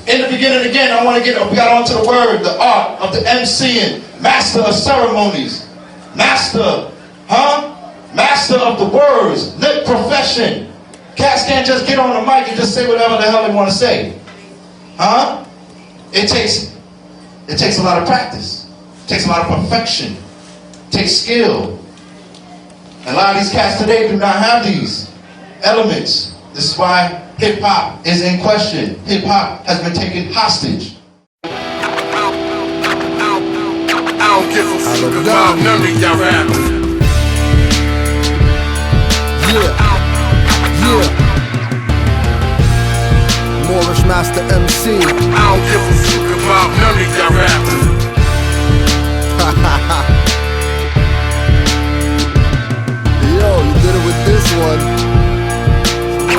In the beginning again, I want to we got onto the word, the art of the MCing, master of ceremonies, master, master of the words, lip profession. Cats can't just get on the mic and just say whatever the hell they want to say. It takes a lot of practice. It takes a lot of perfection. It takes skill. And a lot of these cats today do not have these elements. This is why hip-hop is in question. Hip-hop has been taken hostage. I don't give a fuck about none of y'all rappers. Moorish Master MC. I don't give a fuck about none of y'all rappers. Yo, you did it with this one.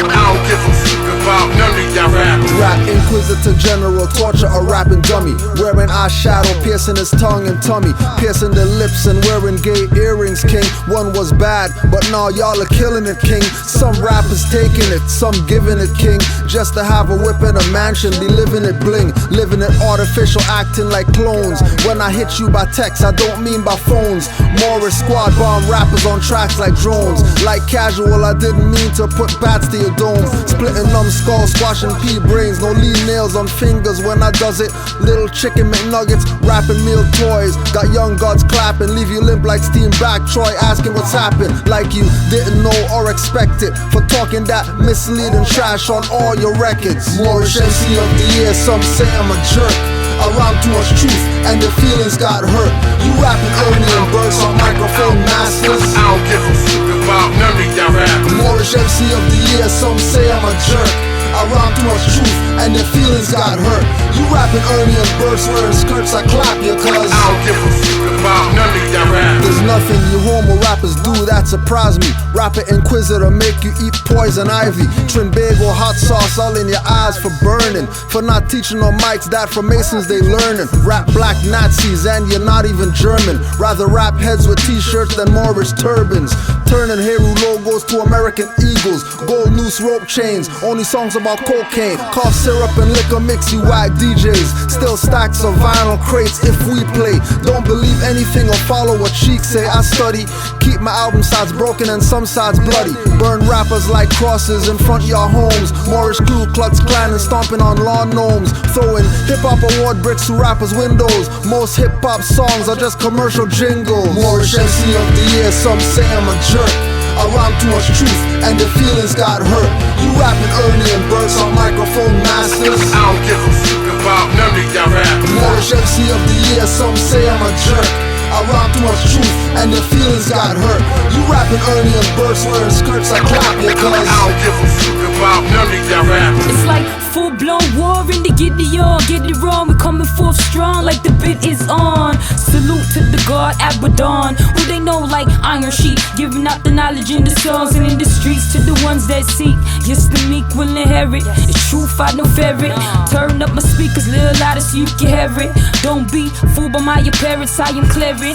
I don't give a fuck about none of y'all rappers. Rap inquisitor general, torture a rapping dummy, wearing eyeshadow, piercing his tongue and tummy, piercing the lips and wearing gay earrings, king. One was bad, but now y'all are killing it, king. Some rappers taking it, some giving it, king. Just to have a whip in a mansion, be living it bling, living it artificial, acting like clones. When I hit you by text, I don't mean by phones. Moorish squad bomb rappers on tracks like drones. Like casual, I didn't mean to put bats to your dome. Splitting numbskulls, squashing pea brains, no lean nails on fingers when I does it. Little chicken McNuggets, rapping meal toys. Got young gods clapping, leave you limp like steam back Troy, asking what's happened, like you didn't know or expect it. For talking that misleading trash on all your records. Moorish MC of the year, some say I'm a jerk. I rhyme too much truth and the feelings got hurt. You rapping Ernie and Burks on microphone masters. I don't give a fuck about none of y'all rappers. Moorish MC of the year, some say I'm a jerk. I rhyme too much truth and the feelings got hurt. You rapping Ernie and Burks wearing skirts, I clap you cuz I don't give a fuck about none of y'all rappers. there's nothing you homo rappers do that surprise me. Rapper inquisitor make you eat poison ivy. Trinbago hot sauce all in your eyes for burning. For not teaching on mics that from Masons they learning. Rap black Nazis and you're not even German. Rather rap heads with t-shirts than Moorish turbans. Turning Heru logos to American eagles. Gold noose rope chains, only songs about cocaine. Cough syrup and liquor mix, you whack DJs. Still stacks of vinyl crates if we play. Don't believe anything or follow what Sheik say. I study, keep my album sides broken and some sides bloody. Burn rappers like crosses in front of your homes. Moorish Ku Klux Klan and stomping on lawn gnomes. Throwing hip-hop award bricks to rappers' windows. Most hip-hop songs are just commercial jingles. Moorish MC of the year, some say I'm a jerk. I rhyme too much truth and the feelings got hurt. You rapping Ernie and Burks on microphone masters. I don't give a fuck about none of y'all rappers. Moorish MC of the year, some say I'm a jerk. I rhyme too much truth and the feelings got hurt. You rapping Ernie and Burks wearing skirts, I clap you cuz I don't give a fuck about none of y'all rappers. It's like full-blown war in the Gideon. Get it wrong, we coming forth strong like the bit is on. Salute to the God Abaddon, who they know like Iron Sheik, giving out the knowledge in the songs and in the streets to the ones that seek. Yes, the meek will inherit the truth, I no ferret. Turn up my speakers, little louder so you can hear it. Don't be fooled by my appearance, I am clearing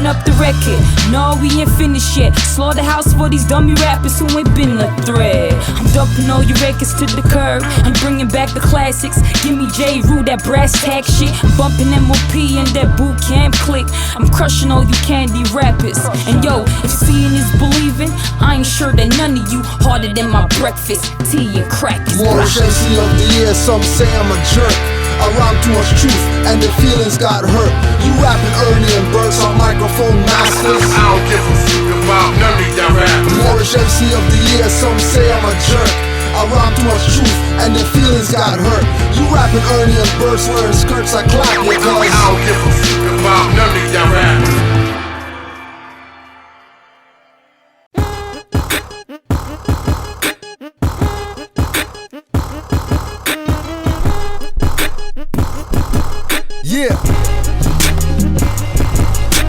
up the record. No, we ain't finished yet. Slaughterhouse for these dummy rappers who ain't been a threat. I'm dumping all your records to the curb. I'm bringing back the classics. Give me J. Rue, that brass tack shit. I'm bumping MOP and that boot camp click. I'm crushing all you candy rappers. And yo, if seeing is believing, I ain't sure that none of you harder than my breakfast, tea and crackers. Moorish MC of the year, some say I'm a jerk. I rhyme too much truth and the feelings got hurt. You rapping Ernie and Burks on microphone masters. I don't give a fuck about none of y'all rappers. Moorish MC of the year, some say I'm a jerk. I rhyme too much truth and the feelings got hurt. You rapping Ernie and Burks wearing skirts, I clap you cuz I don't give a fuck about none of y'all rappers. Yeah.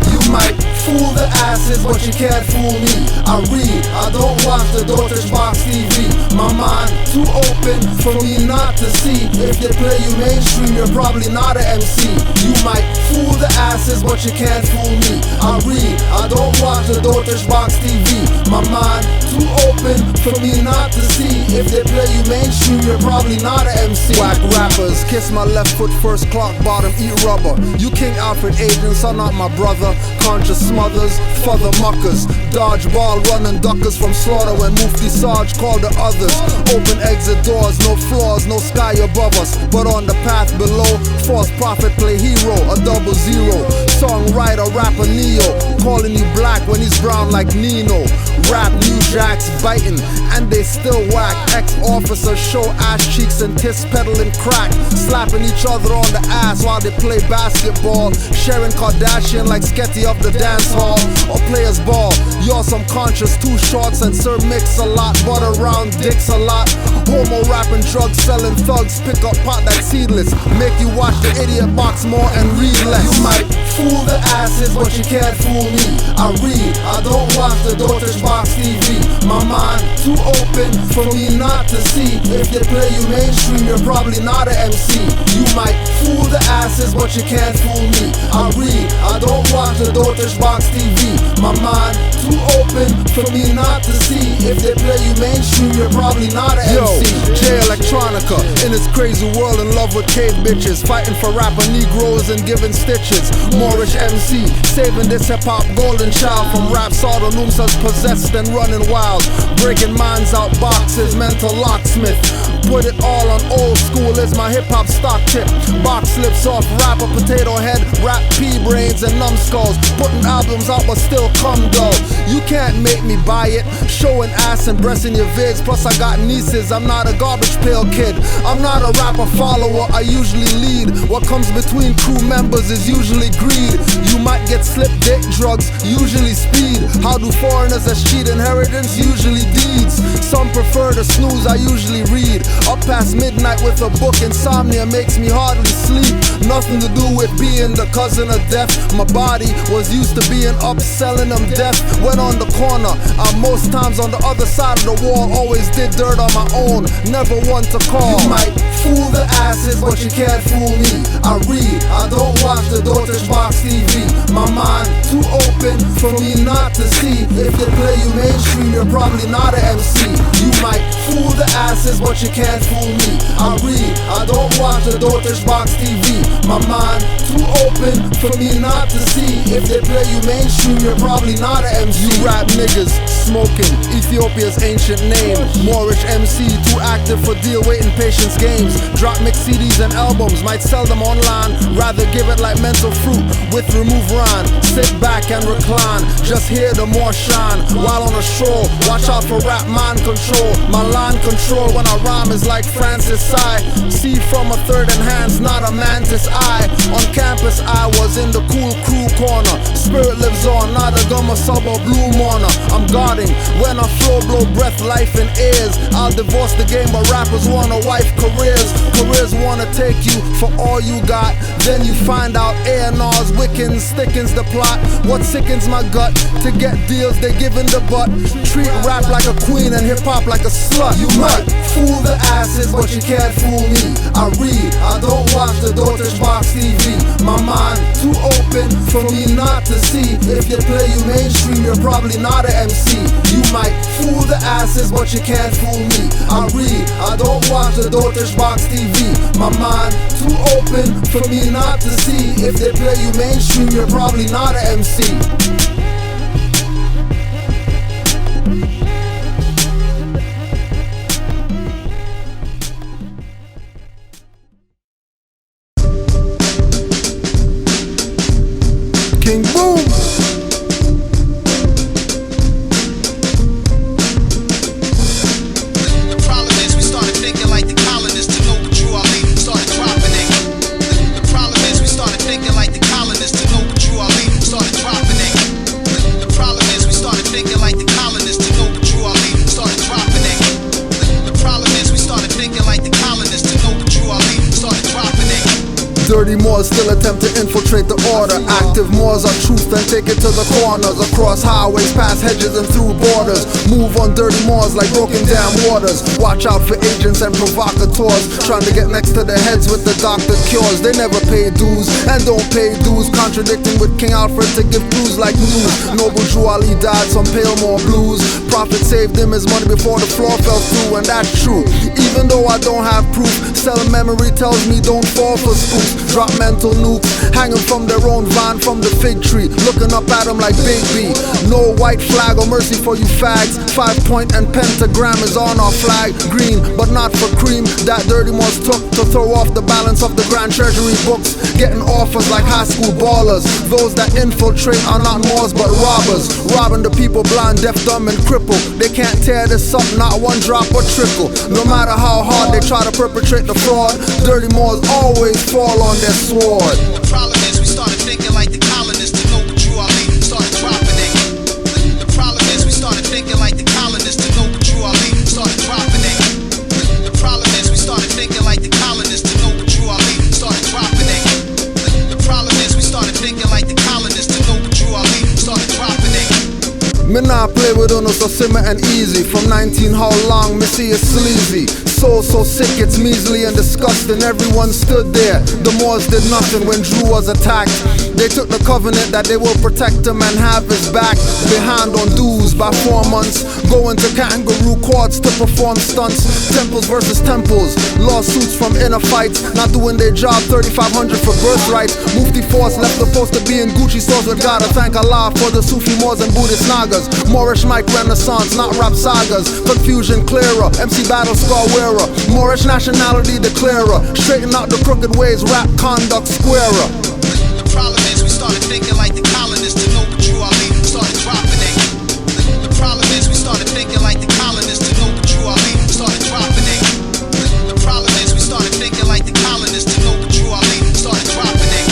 You might fool the asses, but you can't fool me. I read, I don't watch the Dottish Box TV. My mind too open for me not to see. If they play you mainstream, you're probably not an MC. You might fool the asses, but you can't fool me. I read, I don't watch the Dottish Box TV. My mind too too open for me not to see. If they play you mainstream, you're probably not an MC. Whack rappers, kiss my left foot first, clock bottom, eat rubber. You King Alfred agents are not my brother. Conscious smothers, further muckers. Dodgeball running duckers from slaughter when Mufti Sarge called the others. Open exit doors, no floors, no sky above us. But on the path below, false prophet play hero, a 00. Songwriter, rapper Neo, calling you black when he's brown like Nino. Rap new jacks biting, and they still whack. Ex-officers show ass cheeks and tits peddling crack, slapping each other on the ass while they play basketball. Sharing Kardashian like Sketty of the dance hall, or players ball. You're some conscious, too shorts and Sir Mix a lot, but around dicks a lot. Homo rapping, drug selling thugs, pick up pot that's seedless. Make you watch the idiot box more and read less. You might fool the asses, but you can't fool me. I read, I don't watch the Dottish Box TV. My mind too open for me not to see. If they play you mainstream, you're probably not an MC. You might fool the asses, but you can't fool me. I read, I don't watch the Dottish Box TV. My mind too open for me not to see. If they play you mainstream, you're probably not an MC. J Electronica, in this crazy world in love with cave bitches, fighting for rapper Negroes and giving stitches. Moorish Emcee, saving this hip-hop golden child from rap pseudonyms as possessed and running wild. Breaking minds out boxes, mental locksmith. Put it all on old school is my hip-hop stock tip. Box slips off, rapper potato head, rap pea-brains and numbskulls. Putting albums out but still come dull. You can't make me buy it. Showing ass and breasts in your vids, plus I got nieces. I'm not a garbage pail kid. I'm not a rapper follower, I usually lead. What comes between crew members is usually greed. You might get slip dick drugs, usually speed. How do foreigners that cheat inheritance? Usually deeds. Some prefer to snooze, I usually read. Up past midnight with a book, insomnia makes me hardly sleep. Nothing to do with being the cousin of death. My body was used to being up, selling them death. Went on the corner, I'm most times on the other side of the wall. Always did dirt on my own, never one to call. You might fool the asses, but you can't fool me. I read, I don't watch the Dottish Box TV. My mind too open for me not to see. If they play you mainstream, you're probably not an MC. You might fool the asses, but you can't fool me. I read, I don't watch the Dottish Box TV. My mind too open for me not to see. If they play you mainstream, you're probably not an MC. You rap niggas smoking Ethiopia's ancient name. Moorish Emcee, too active for deal waiting patience games. Drop mix CDs and albums, might sell them online. Rather give it like mental fruit with remove rind. Sit back and recline, just hear the more shine. While on a shore, watch out for rap mind control. My line control when I rhyme is like Francis I. See from a third in hands, not a mantis eye. On campus I was in the cool crew corner. Spirit lives on, not a gummer sub or blue mourner. I'm guarding when I flow, blow breath, life in ears. I'll divorce the game, but rappers wanna wife careers. Careers wanna take you for all you got. Then you find out A&R's wickens, thickens the plot. What sickens my gut? To get deals, they giving the butt. Treat rap like a queen and hip-hop like a slut. You might fool the asses, but you can't fool me. I read, I don't watch the Dottish Box TV. My mind too open for me not to see. If they play you mainstream, you're probably not an MC. You might fool the asses, but you can't fool me. I read, I don't watch the Dottish Box TV. My mind too open for me not to see. If they play you mainstream, you're probably not an MC. King Boom. The problem is we started thinking like the colonists to know what Drew Ali started dropping it. The problem is we started thinking like the colonists to know what Drew Ali started dropping it. The problem is we started thinking like the colonists to know what Drew Ali started dropping it. The problem is we started thinking like the colonists to know what Drew Ali started dropping it. Dirty Moors still attempt to infiltrate the order. Active Moors are truth and take it to the corners. Across highways, past hedges and through borders. Move on dirty Moors like broken down waters. Watch out for agents and provocateurs trying to get next to their heads with the doctor cures. They never pay dues and don't pay dues, contradicting with King Alfred to give clues like news. Noble Drew Ali died, some pale more blues. Prophet saved him his money before the floor fell through, and that's true. Even though I don't have proof, selling memory tells me don't fall for spooks. Drop mental nukes, hanging from their own vine from the fig tree, looking up at them like Big B. No white flag or mercy for you fags. 5-point and pentagram is on our flag. Green, but not for cream. That dirty Moors took to throw off the balance of the Grand Treasury books, getting offers like high school ballers. Those that infiltrate are not Moors but robbers, robbing the people blind, deaf, dumb and crippled. They can't tear this up, not one drop or trickle. No matter how hard they try to perpetrate the fraud, dirty Moors always fall on their sword. The problem is we started thinking like the colonists to know what Drew Ali started dropping it. The problem is we started thinking like the colonists to know what Drew Ali started dropping it. The problem is we started thinking like the colonists to know what Drew Ali started dropping it. The problem is we started thinking like the colonists to know what Drew Ali started dropping it. Me nah play with uno so simmer and easy. From 19 how long me see it sleazy. So sick it's measly and disgusting. Everyone stood there. The Moors did nothing when Drew was attacked. They took the covenant that they will protect him and have his back. Behind on dues by 4 months, going to kangaroo courts to perform stunts. Temples versus temples, lawsuits from inner fights. Not doing their job, 3,500 for birthrights. Mufti Force left the post to be in Gucci stores with gotta thank Allah for the Sufi Moors and Buddhist Nagas. Moorish mic renaissance, not rap sagas. Confusion clearer, MC battle scar wearer. Moorish nationality declarer. Straighten out the crooked ways, rap conduct squarer. The problem is we started thinking like the colonists to know what Drew Ali started dropping it. The problem is we started thinking like the colonists to know what Drew Ali started dropping it. The problem is we started thinking like the colonists to know what Drew Ali started dropping it.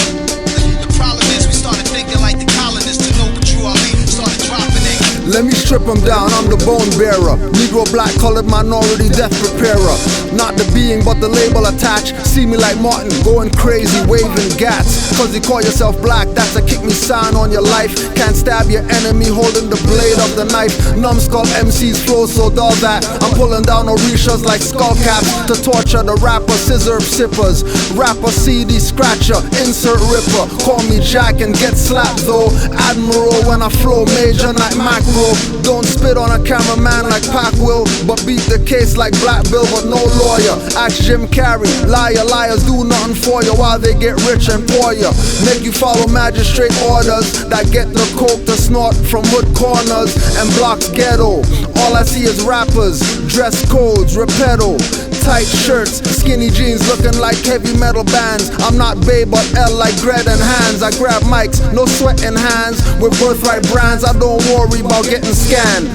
The problem is we started thinking like the colonists to know what Drew Ali started dropping it. Let me strip them down, I'm the bone bearer. Negro, black, colored minority, death preparer. Not the being but the label attached. See me like Martin, going crazy, waving gats. Cause you call yourself black, that's a kick me sign on your life. Can't stab your enemy holding the blade of the knife. Numbskull MCs flow so dull that I'm pulling down Orishas like skull caps to torture the rapper, scissor sippers. Rapper, CD scratcher, insert ripper. Call me Jack and get slapped though. Admiral when I flow, major like macro. Don't spit on a cameraman like Pac will, but beat the case like Black Bill but no lawyer. Ask Jim Carrey, liar, liars do nothing for you while they get rich and poor you. Make you follow magistrate orders that get the coke to snort from hood corners and blocks ghetto. All I see is rappers, dress codes, repedo. Tight shirts, skinny jeans looking like heavy metal bands. I'm not Bay but L like Gred and Hands. I grab mics, no sweat in hands. With birthright brands, I don't worry about getting scanned.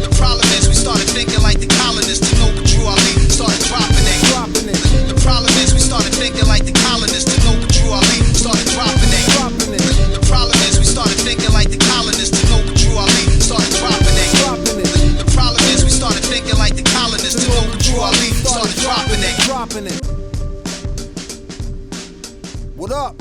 The problem is we started thinking like the colonists to know what Drew Ali started dropping it. The problem is we started thinking like the colonists to know what Drew Ali started dropping it. The problem is we started thinking like the colonists to know what Drew Ali started dropping it. The problem is we started thinking like the colonists to know what Drew Ali started dropping it. What up?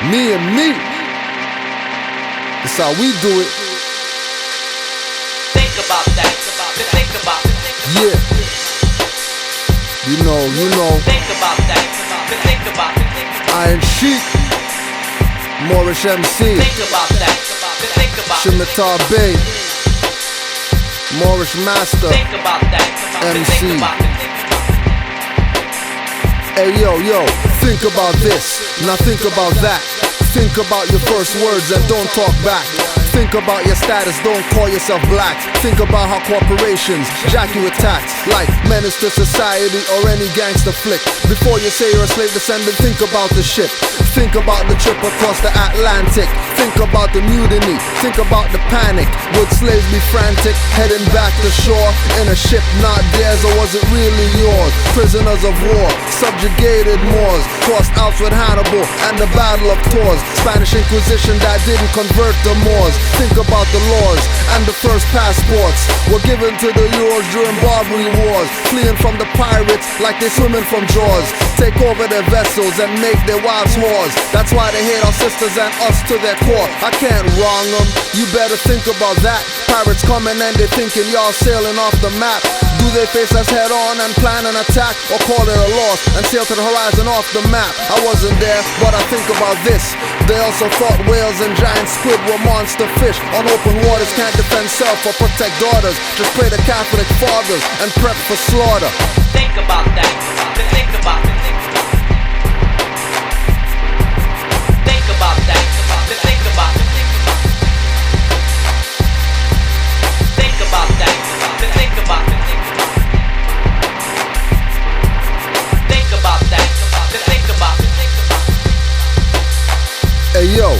Me and me. That's how we do it. Think about that. Think about it. Yeah. You know. Think about that. Think about it. Iron Sheik. Moorish Emcee. Think about that. Think about it. Shimitar Bay. Moorish Master. Think about that. MC. Think about it. Hey yo, think about this, now think about that. Think about your first words and don't talk back. Think about your status, don't call yourself black. Think about how corporations jack you with tax, like menace to society or any gangster flick. Before you say you're a slave descendant, think about the ship. Think about the trip across the Atlantic. Think about the mutiny, think about the panic. Would slaves be frantic, heading back to shore in a ship not theirs, or was it really yours? Prisoners of war, subjugated Moors, crossed out with Hannibal and the Battle of Tours. Spanish Inquisition that didn't convert the Moors. Think about the laws and the first passports were given to the Euros during Barbary Wars, fleeing from the pirates like they swimming from jaws. Take over their vessels and make their wives whores. That's why they hate our sisters and us to their core. I can't wrong them, you better think about that. Pirates coming and they thinking y'all sailing off the map. Do they face us head on and plan an attack, or call it a loss and sail to the horizon off the map? I wasn't there, but I think about this. They also thought whales and giant squid were monster fish. On open waters can't defend self or protect daughters. Just pray to Catholic fathers and prep for slaughter. Think about that. Think about it. Think about that. Think about it. Think about that. Think about it. Think about that. Think about it. Hey yo,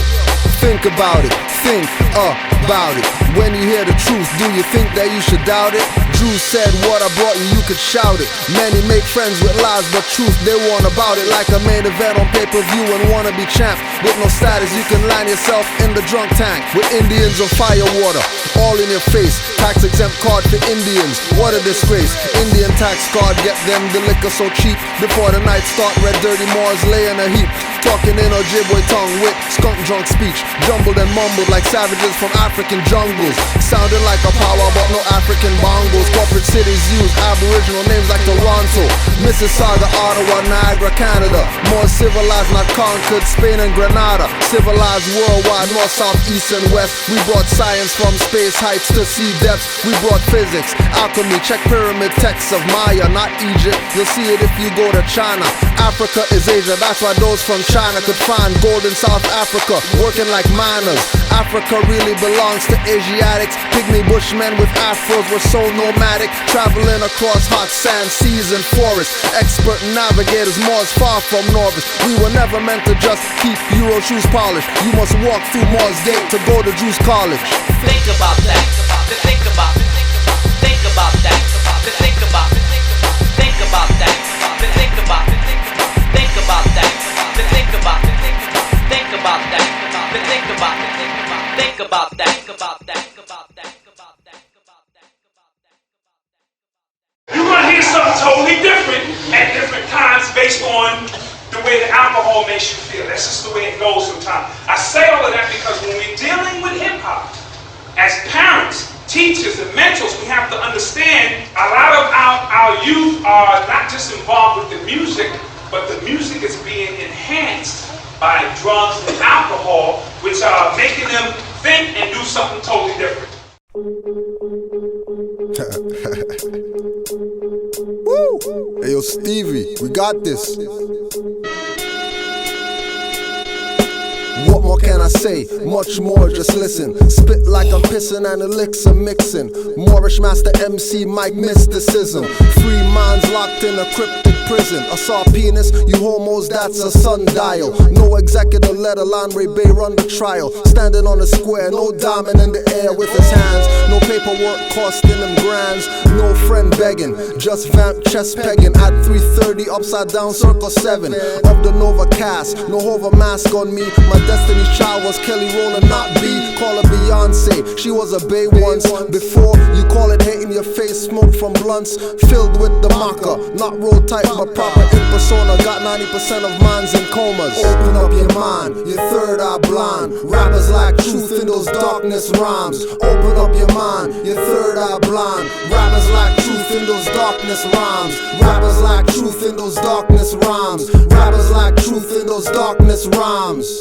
think about it. Think about it. When you hear the truth, do you think that you should doubt it? Drew said what I brought you could shout it. Many make friends with lies, but truth they want about it. Like a main event on pay-per-view and wanna be champ. With no status, you can line yourself in the drunk tank with Indians or fire water, all in your face. Tax exempt card for Indians, what a disgrace. Indian tax card, get them the liquor so cheap. Before the night start, red dirty Moors lay in a heap. Talking in Ojibwe tongue with skunk drunk speech, jumbled and mumbled like savages from African jungles. Sounding like a power but no African bongos. Corporate cities use aboriginal names like Toronto, Mississauga, Ottawa, Niagara, Canada. More civilized, not conquered, Spain and Grenada. Civilized worldwide, north, south, east and west. We brought science from space heights to sea depths. We brought physics, alchemy, check pyramid texts of Maya, not Egypt. You'll see it if you go to China. Africa is Asia, that's why those from China could find gold in South Africa, working like miners. Africa really belongs to Asiatics. Pygmy bushmen with afros were so nomadic, traveling across hot sand, seas and forests. Expert navigators, Moors far from novice. We were never meant to just keep Euro shoes polished. You must walk through Moors Gate to go to Jews College. Think about that. Think about it. Think about that. Think about it. Think about that. Think about it. Think about that. Think about it. Think about that. Think about it. Think about that. About that. About that. About that. About that. You're gonna hear something totally different at different times based on the way the alcohol makes you feel. That's just the way it goes sometimes. I say all of that because when we're dealing with hip hop, as parents, teachers, and mentors, we have to understand a lot of our youth are not just involved with the music, but the music is being enhanced by drugs and alcohol, which are making them think and do something totally different. Woo! Hey yo, Stevie, we got this. What more can I say? Much more, just listen. Spit like I'm pissing and elixir mixing. Moorish master MC Mike mysticism. 3 minds locked in a cryptic prison. I saw penis, you homos, that's a sundial. No executive, let alone Ray Bay run the trial. Standing on the square, no diamond in the air with his hands. No paperwork costing him grands. No friend begging, just vamp chest pegging. At 3:30, upside down, circle 7 of the Nova cast. No hover mask on me. My Destiny's Child was Kelly Rowland, not B. Call her Beyonce, she was a bae once. Before you call it hate in your face, smoke from blunts filled with the maca. Not roll type, but proper in persona. Got 90% of minds in comas. Open up your mind, your third eye blind. Rappers like truth in those darkness rhymes. Open up your mind, your third eye blind. Rappers like truth in those darkness rhymes. Rappers like truth in those darkness rhymes. Rappers like truth in those darkness rhymes.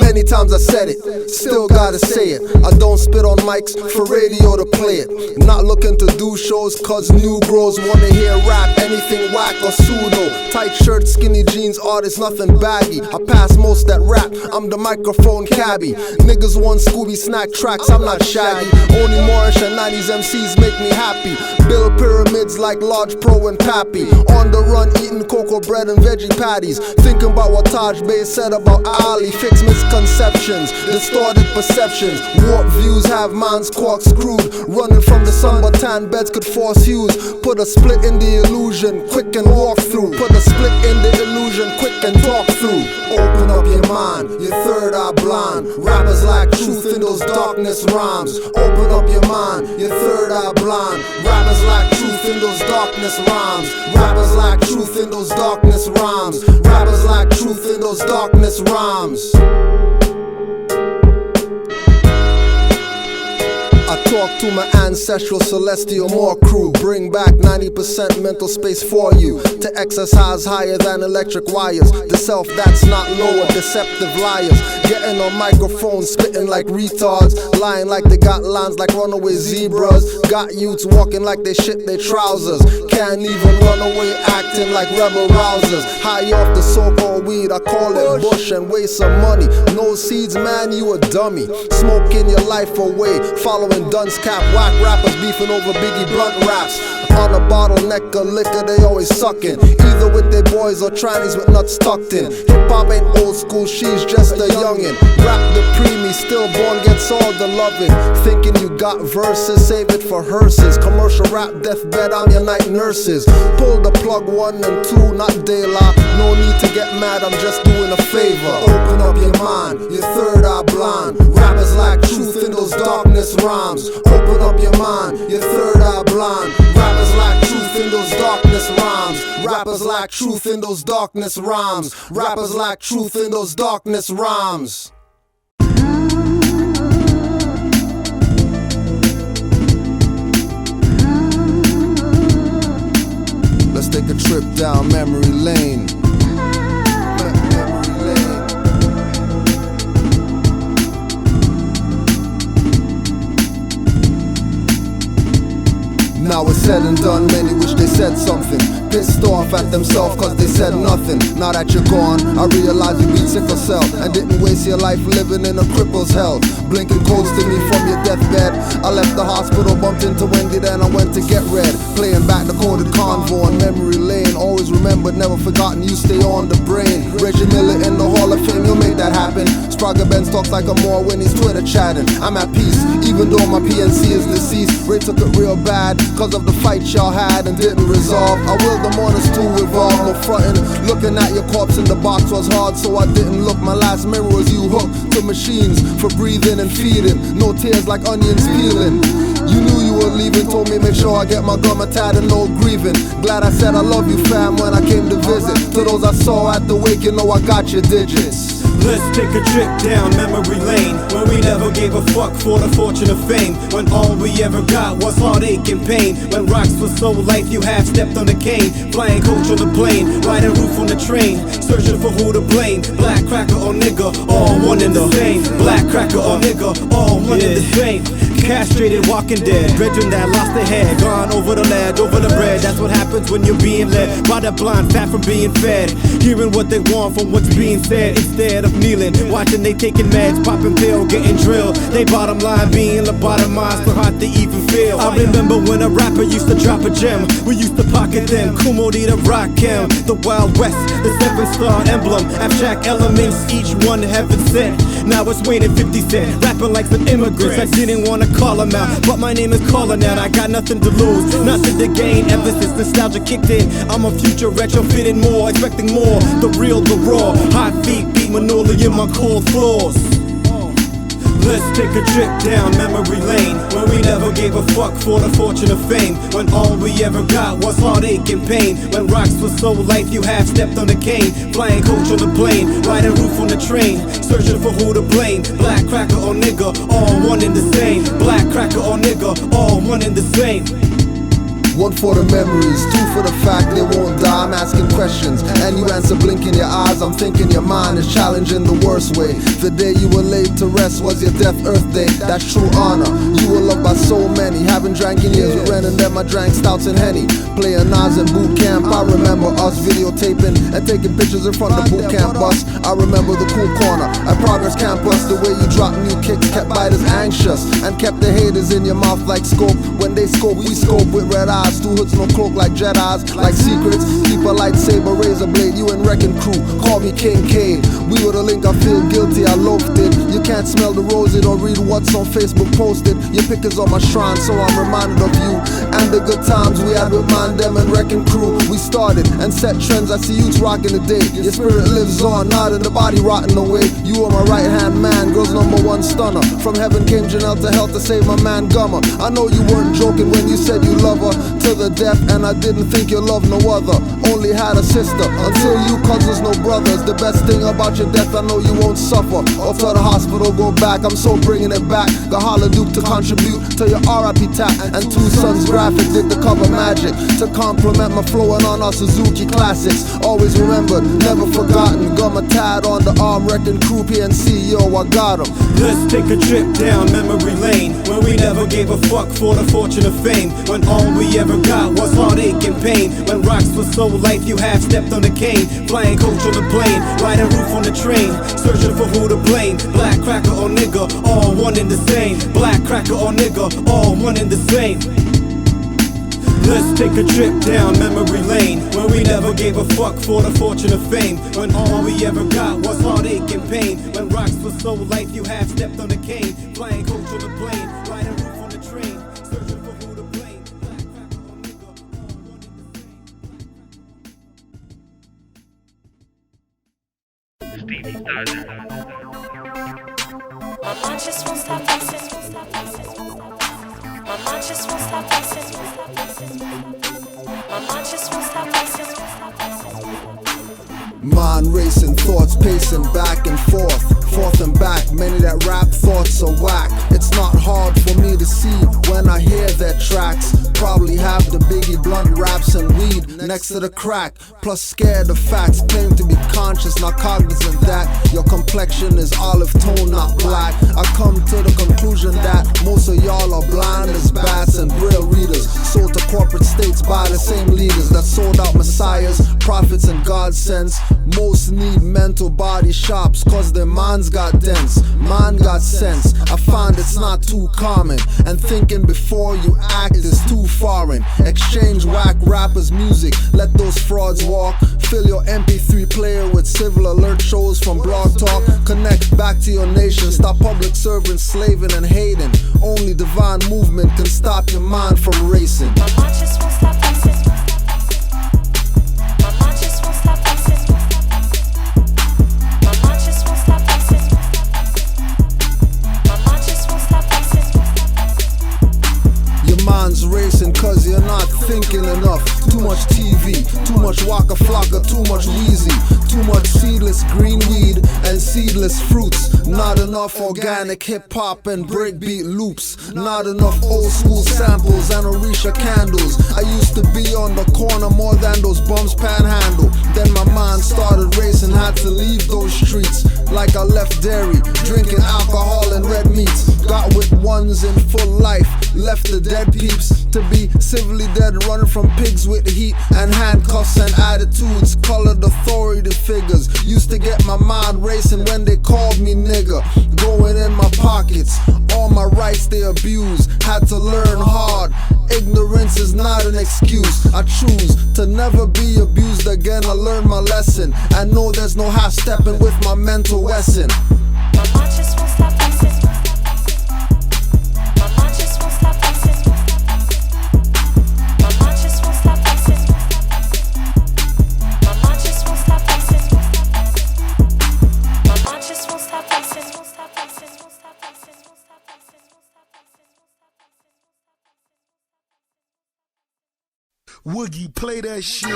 Many times I said it, still gotta say it. I don't spit on mics for radio to play it. Not looking to do shows cause new bros wanna hear rap, anything whack or pseudo. Tight shirt, skinny jeans, artists, nothing baggy. I pass most that rap, I'm the microphone cabbie. Niggas want Scooby snack tracks, I'm not shaggy. Only Moorish and 90s MCs make me happy. Build pyramids like Lodge Pro and Pappy. On the run eating cocoa bread and veggie patties. Thinking about what Taj Bey said about Ali. Fix misconceptions misconceptions, distorted perceptions. Warped views have minds corkscrewed. Running from the sun, but tan beds could force hues. Put a split in the illusion, quick and walk through. Put a split in the illusion, quick and talk through. Open up your mind, your third eye blind. Rappers like truth in those darkness rhymes. Open up your mind, your third eye blind. Rappers like truth in those darkness rhymes. Rappers like truth in those darkness rhymes. Rappers like truth in those darkness rhymes. I talk to my ancestral celestial Moor crew. Bring back 90% mental space for you to exercise higher than electric wires. The self that's not lower, deceptive liars. Getting on microphones, spitting like retards. Lying like they got lines like runaway zebras. Got youths walking like they shit their trousers. Can't even run away acting like rebel rousers. High off the so-called weed, I call it bush and waste some money. No seeds, man, you a dummy. Smoking your life away, following dunce cap, whack rappers beefing over Biggie Blunt raps. On a bottleneck of liquor, they always sucking. Either with their boys or trannies with nuts tucked in. Hip hop ain't old school, she's just a youngin'. Rap the preemie, stillborn gets all the loving. Thinking you got verses, save it for hearses. Commercial rap deathbed, I'm your night nurses. Pull the plug 1 and 2, not daylight. No need to get mad, I'm just doing a favor. Open up your mind, your third eye blind. Rappers like truth in those darkness rhymes. Open up your mind, your third eye blind. Rappers like truth in those darkness rhymes. Rappers like truth in those darkness rhymes. Rappers like truth in those darkness rhymes. Let's take a trip down memory lane. Now it's said and done, many wish they said something. Pissed off at themselves cause they said nothing. Now that you're gone, I realize you beat sickle cell and didn't waste your life living in a cripple's hell. Blinking codes to me from your deathbed. I left the hospital, bumped into Wendy, then I went to get red. Playing back the coded convo on memory lane. Always remembered, never forgotten, you stay on the brain. Reggie Miller in the Hall of Fame, you'll make that happen. Sprague Benz talks like a Moor when he's Twitter chatting. I'm at peace, even though my PNC is deceased. Ray took it real bad cause of the fight y'all had and didn't resolve. I will the mourners to evolve, no frontin'. Looking at your corpse in the box was hard, so I didn't look. My last memory was you hooked to machines for breathing and feeding. No tears like onions peeling. You knew you were leaving, told me make sure I get my gum tied and no grieving. Glad I said I love you fam when I came to visit. To those I saw at the wake, you know I got your digits. Let's take a trip down memory lane, where we never gave a fuck for the fortune of fame. When all we ever got was heartache and pain. When rocks were so life, you half stepped on the cane. Flying coach on the plane, riding roof on the train. Searching for who to blame, black cracker or nigga, all one in the same. Black cracker or nigga, all one in the same. Castrated, walking dead, brethren that lost their head. Gone over the ledge, over the bread. That's what happens when you're being led by the blind, fat from being fed. Hearing what they want from what's being said, instead of kneeling, watching they taking meds, popping pill, getting drilled. They bottom line being lobotomized, so hard to even feel. I remember when a rapper used to drop a gem, we used to pocket them. Kumodi the Rock Em, the Wild West, the 7-star emblem, abstract elements, each one heaven sent. Now it's Wayne and 50 Cent, rapping like some immigrants. I didn't wanna call them out, but my name is calling out. I got nothing to lose, nothing to gain. Ever since nostalgia kicked in, I'm a future retro fitting more, expecting more. The real, the raw, hot feet beat Manoli in my cold floors. Let's take a trip down memory lane, where we never gave a fuck for the fortune of fame. When all we ever got was heartache and pain. When rocks were so life, you half stepped on the cane. Flying coach on the plane, riding roof on the train. Searching for who to blame, black cracker or nigga, all one in the same. Black cracker or nigga, all one in the same. One for the memories, two for the fact they won't die. I'm asking questions, and you answer blinking your eyes. I'm thinking your mind is challenging the worst way. The day you were laid to rest was your death earth day. That's true honor. You were loved by so many. Haven't drank in years with Ren and them I drank stouts and Henny. Playing Nas in boot camp. I remember us videotaping and taking pictures in front of the boot camp bus. I remember the cool corner at Progress Campus. The way you dropped new kicks kept biters anxious and kept the haters in your mouth like scope. When they scope, we scope with red eyes. eyes. Two hoods, no cloak like Jedi's. Like secrets, keep a lightsaber, razor blade. You and Wrecking Crew, call me King K. We were the link, I feel guilty, I loafed it. You can't smell the roses or read what's on Facebook posted. Your pick is on my shrine, so I'm reminded of you and the good times we had with Man Dem and Wrecking Crew. We started and set trends, I see youths rocking the day. Your spirit lives on, not in the body rotting away. You are my right hand man, girl's #1 stunner. From heaven came Janelle to hell to save my man Gummer. I know you weren't joking when you said you love her to the death, and I didn't think you loved no other. Only had a sister, until you cousins, no brothers. The best thing about your death, I know you won't suffer. Or to the hospital, go back, I'm so bringing it back. The Holla Duke to contribute to your RIP tap, and Two Sons Graphic did the cover magic to compliment my flowing on our Suzuki classics. Always remembered, never forgotten. Gummer tied on the arm, Wrecking Crew PNC, yo, I got 'em. Let's take a trip down memory lane, where we never gave a fuck for the fortune of fame. When all we ever got was heartache and pain. When rocks were so life, you half stepped on the cane. Flying coach on the plane, riding roof on the train, searching for who to blame. Black cracker or nigga, all one and the same. Black cracker or nigga, all one and the same. Let's take a trip down memory lane, where we never gave a fuck for the fortune of fame. When all we ever got was heartache and pain. When rocks were so life, you half stepped on the cane. Flying coach on the plane, riding roof on the train, searching for who to blame. Black cracker or nigga, all one and the same. My mind just won't stop racing. My mind just won't stop racing. My mind just won't stop racing. Mind racing, thoughts pacing back and forth, forth and back. Many that rap thoughts are whack. It's not hard for me to see when I hear their tracks. Probably have the Biggie blunt raps and weed next to the crack. Plus scared of facts, claim to be conscious, not cognizant that your complexion is olive tone, not black. I come to the conclusion that most of y'all are blind as bats and braille readers, sold to corporate states by the same leaders that sold out messiahs, prophets and godsends. Most need mental body shops cause their minds got dense, mind got sense. I find it's not too common, and thinking before you act is too foreign. Exchange whack rappers' music, let those frauds walk. Fill your MP3 player with civil alert shows from Blog Talk. Connect back to your nation, stop public servants slaving and hating. Only divine movement can stop your mind from racing. My mind just won't stop racing. My mind just won't stop racing. My mind just won't stop racing. My mind just won't stop racing. Your mind's racing cause you're not thinking enough. Too much TV, too much Waka Flocka, too much Wheezy, too much seedless green weed and seedless fruits. Not enough organic hip hop and breakbeat loops. Not enough old school samples and Orisha candles. I used to be on the corner more than those bums panhandle. Then my mind started racing, had to leave those streets. Like I left dairy, drinking alcohol and red meats. Got with ones in full life, left the dead peeps to be civilly dead, running from pigs with heat and handcuffs and attitudes. Colored authority figures used to get my mind racing when they called me nigga. Going in my pockets, all my rights they abuse. Had to learn hard, ignorance is not an excuse. I choose to never be abused again. I learned my lesson, I know there's no half stepping with my mental Wesson. My mind just won't stop racing. My mind just won't stop racing. My mind just won't stop racing. My mind just won't stop racing. My mind just won't stop racing. Woogie, play that shit.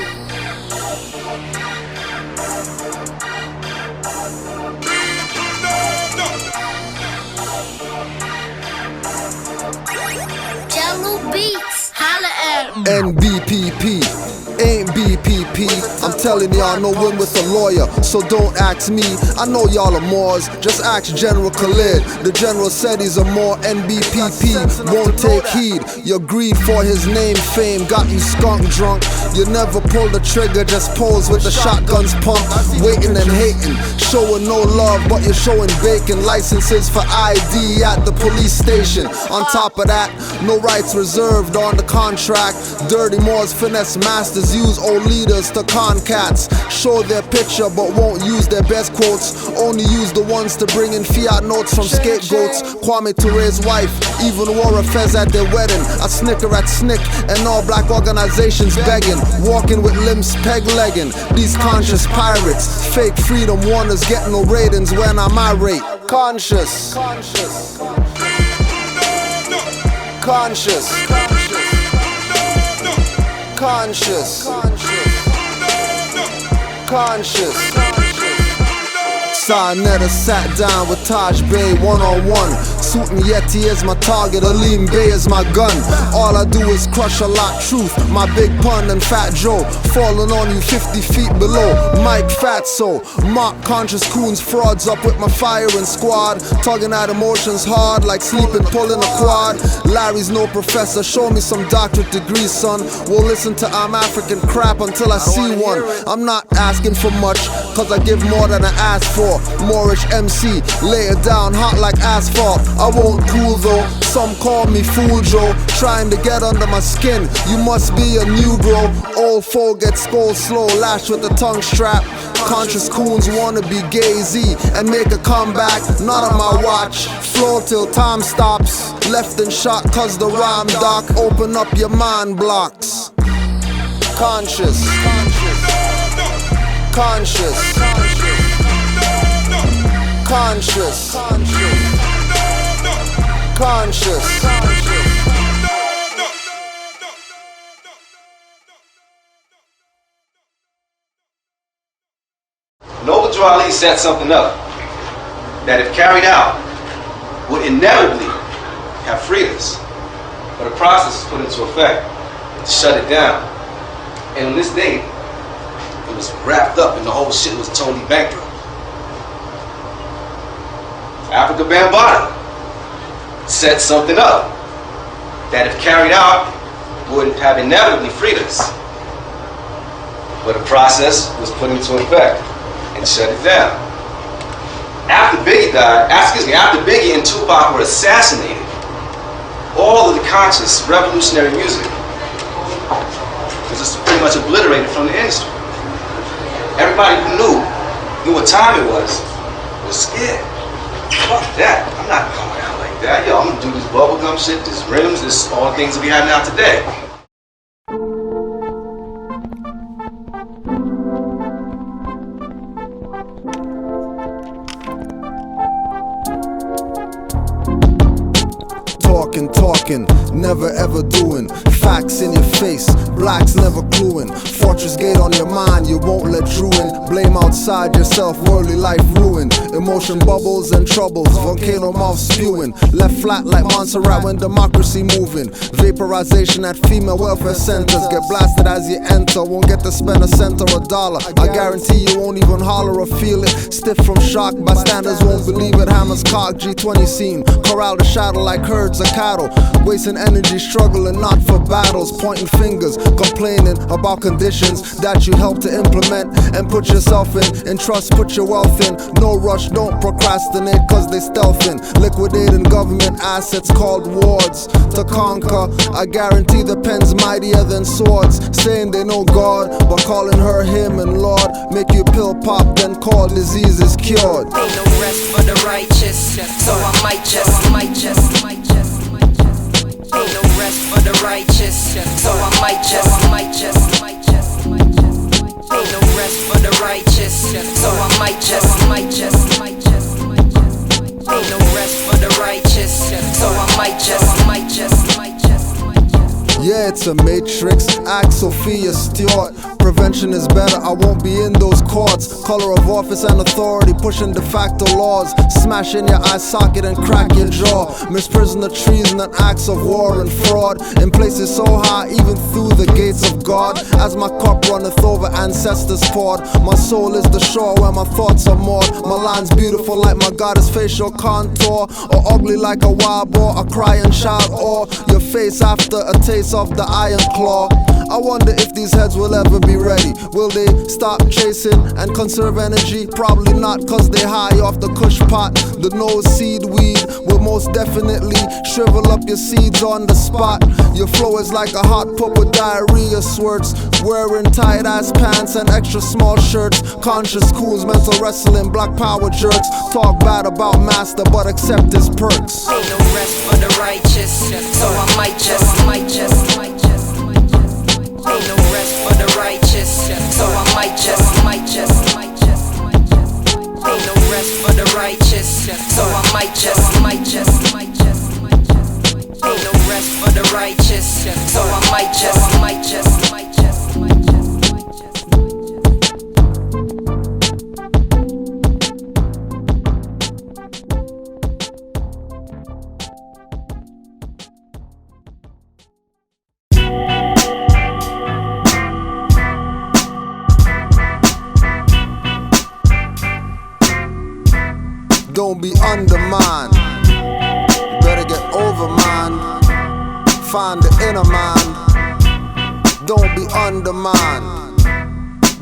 Jello Beats, holla at 'em. NBPP, ain't BPP. I'm telling y'all no win with a lawyer, so don't ask me. I know y'all are Moors, just ask General Khalid. The general said he's a Moor NBPP, won't take heed. Your greed for his name, fame, got you skunk drunk. You never pull the trigger, just pose with the shotguns pumped. Waiting and hating, showing no love, but you're showing bacon. Licenses for ID at the police station. On top of that, no rights reserved on the contract. Dirty Moors finesse masters, use old leaders to con cats. Show their picture but won't use their best quotes. Only use the ones to bring in fiat notes from scapegoats. Kwame Toure's wife even wore a fez at their wedding. A snicker at Snick and all black organizations begging. Walking with limbs peg-legging. These conscious pirates, fake freedom warners, get no ratings when I'm irate. Conscious. Conscious. Conscious. Conscious. Sarnetta sat down with Taj Bey one-on-one. Suit and Yeti is my target, Aleem Bey is my gun. All I do is crush a lot truth. My big pun and Fat Joe falling on you 50 feet below. Mike Fatso, mock conscious coons, frauds up with my firing squad. Tugging at emotions hard like sleeping, pulling a quad. Larry's no professor, show me some doctorate degrees, son. We'll listen to I'm African crap until I see one. I'm not asking for much, cause I give more than I ask for. Moorish Emcee, lay it down hot like asphalt. I won't cool though, some call me Fool Joe. Trying to get under my skin, you must be a new bro. Old foe get skull slow, lashed with the tongue strap. Conscious coons wanna be Gay-Z and make a comeback. Not on my watch, flow till time stops. Left in shock cause the rhyme doc. Open up your mind blocks. Conscious. Conscious. Conscious. Conscious. Noble Ali set something up that, if carried out, would inevitably have freed us. But a process was put into effect to shut it down. And on this date, it was wrapped up and the whole shit was totally bankrupt. Africa Bambaataa set something up that, if carried out, would have inevitably freed us. But a process was put into effect and shut it down. After Biggie and Tupac were assassinated, all of the conscious revolutionary music was just pretty much obliterated from the industry. Everybody who knew what time it was scared. Fuck that, I'm not going out like that. Yo, I'm gonna do this bubblegum shit, this rims, this all the things that we have now today. Talking, never ever doing. Facts in your face, blacks never cluing. Fortress gate on your mind, you won't let Drew in. Blame outside yourself, worldly life ruined. Emotion bubbles and troubles, volcano mouth spewing. Left flat like Montserrat when democracy moving. Vaporization at female welfare centers. Get blasted as you enter, won't get to spend a cent or a dollar. I guarantee you won't even holler or feel it. Stiff from shock, bystanders won't believe it. Hammers cock, G20 scene. Corral the shadow like herds of cattle. Wasting energy, struggling not for battles. Pointing fingers, complaining about conditions that you help to implement and put yourself in. And trust, put your wealth in. No rush, don't procrastinate cause they stealthing. Liquidating government assets called wards to conquer. I guarantee the pen's mightier than swords. Saying they know God, but calling her him and Lord. Make you pill pop, then call diseases cured. Ain't no rest for the righteous, so I might just. Ain't no rest for the righteous, so I might just. Ain't no rest for the righteous, so I might just. Ain't no rest for the righteous, so I might just. Yeah, it's a matrix, act Sophia Stewart. prevention is better, I won't be in those courts. Color of office and authority, pushing de facto laws. Smash in your eye socket and crack your jaw. Misprison of treason and acts of war and fraud. In places so high, even through the gates of God. As my cup runneth over, ancestors poured. My soul is the shore where my thoughts are moored. My lines beautiful like my goddess facial contour, or ugly like a wild boar, a crying child, or your face after a taste of the iron claw. I wonder if these heads will ever be ready. Will they stop chasing and conserve energy? Probably not, cause they high off the kush pot. The no seed weed will most definitely shrivel up your seeds on the spot. Your flow is like a hot pup with diarrhea swirts. Wearing tight ass pants and extra small shirts. Conscious cools, mental wrestling, black power jerks. Talk bad about master but accept his perks. Ain't no rest for the righteous, so I might just Ain't no rest for the righteous, so I might just Ain't no rest for the righteous, so I might just Ain't no rest for the righteous, so I might just Don't be undermined. You better get over man. Find the inner man. Don't be undermined.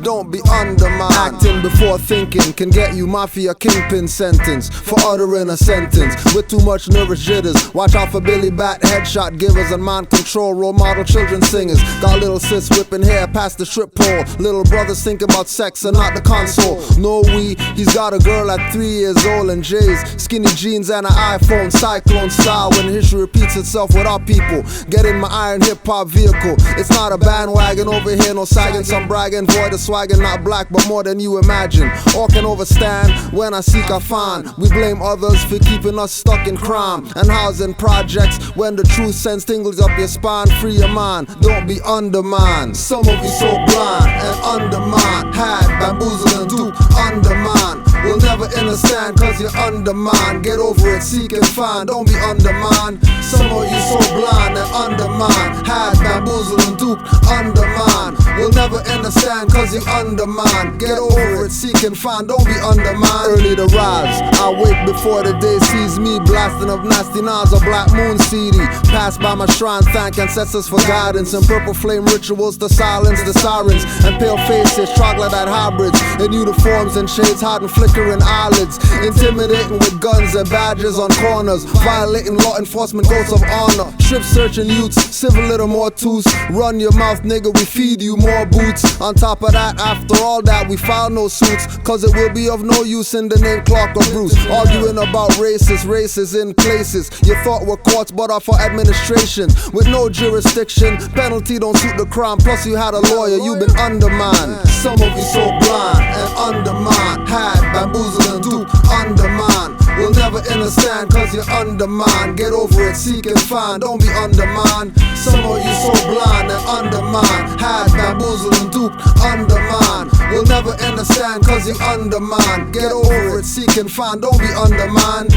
Don't be undermined. Acting before thinking can get you mafia kingpin sentence for uttering a sentence with too much nervous jitters. Watch out for Billy Bat, headshot givers and mind control. Role model children singers. Got little sis whipping hair past the strip pole. Little brothers thinking about sex and not the console. No he's got a girl at 3 years old and J's. Skinny jeans and an iPhone, cyclone style. When history repeats itself with our people. Get in my iron hip hop vehicle. It's not a bandwagon over here, no sagging, some bragging, void of swagging, not black but more than you imagine. All can overstand, when I seek I find. We blame others for keeping us stuck in crime and housing projects. When the truth sends tingles up your spine, free your mind, don't be undermined. Some of you so blind and undermined, had bamboozled and duped, undermined. We'll never understand cause you're undermined. Get over it, seek and find, don't be undermined. Some of you so blind and undermined, had bamboozled and duped, undermined. We'll never understand cause you're undermined. Get over it, seek and find, don't be undermined. Early to rise, I wake before the day sees me. Blasting of nasty nines, a black moon CD. Pass by my shrine, thank ancestors for guidance. And purple flame rituals to silence the sirens. And pale faces, troglodyte hybrids. In uniforms and shades, hiding flickering eyelids. Intimidating with guns and badges on corners. Violating law enforcement codes of honor. Strip searching youths, civil little more tools. Run your mouth nigga, we feed you more boots. On top of that, after all that, we file no suits. Cause it will be of no use in the name Clark or Bruce. Arguing about races in places you thought were courts but are for administration. With no jurisdiction, penalty don't suit the crime. Plus you had a lawyer, you've been undermined. Some of you so blind and undermined, had bamboozled and duped, undermined. We'll never understand cause you're undermined. Get over it, seek and find, don't be undermined. Some of you so blind and undermined, had bamboozled and duped, undermined. We'll never understand cause you're undermined. Get over it, seek and find, don't be undermined.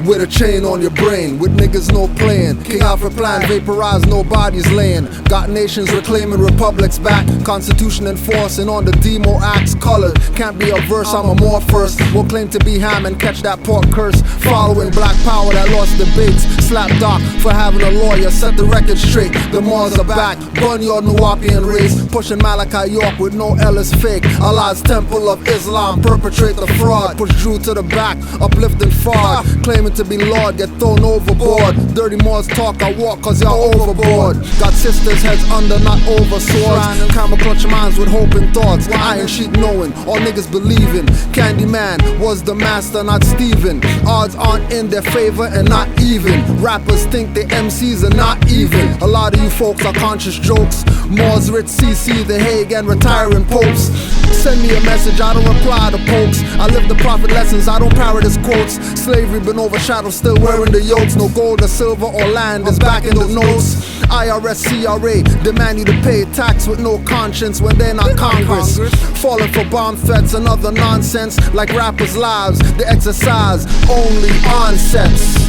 With a chain on your brain, with niggas no playing. King Alfred plan, vaporize, no bodies laying. Got nations reclaiming republics back. Constitution enforcing on the demo acts colored. Can't be a verse, I'm a more first. Will claim to be ham and catch that pork curse. Following black power that lost debates. slap Doc for having a lawyer, set the record straight. The Moors are back, burn your Nuwapian race. Pushing Malachi York with no Ellis fake. Allah's temple of Islam, perpetrate the fraud. Push Drew to the back, uplifting fraud. Claiming to be Lord, get thrown overboard. Dirty Moors talk, I walk cause y'all overboard. Got sisters heads under, not over swords. Camera clutch minds with hope and thoughts. Iron Sheik knowing, all niggas believing. Candyman was the master, not Steven. Odds aren't in their favor and not even. Rappers think they MCs are not even. A lot of you folks are conscious jokes. Moors rich CC, the Hague and retiring popes. Send me a message, I don't reply to pokes. I live the prophet lessons, I don't parrot quotes. Slavery been overshadowed, still wearing the yokes. No gold or silver or land is back in the notes. IRS, CRA demand you to pay tax with no conscience when they're not Congress. Falling for bomb threats and other nonsense like rappers' lives. They exercise only onsets.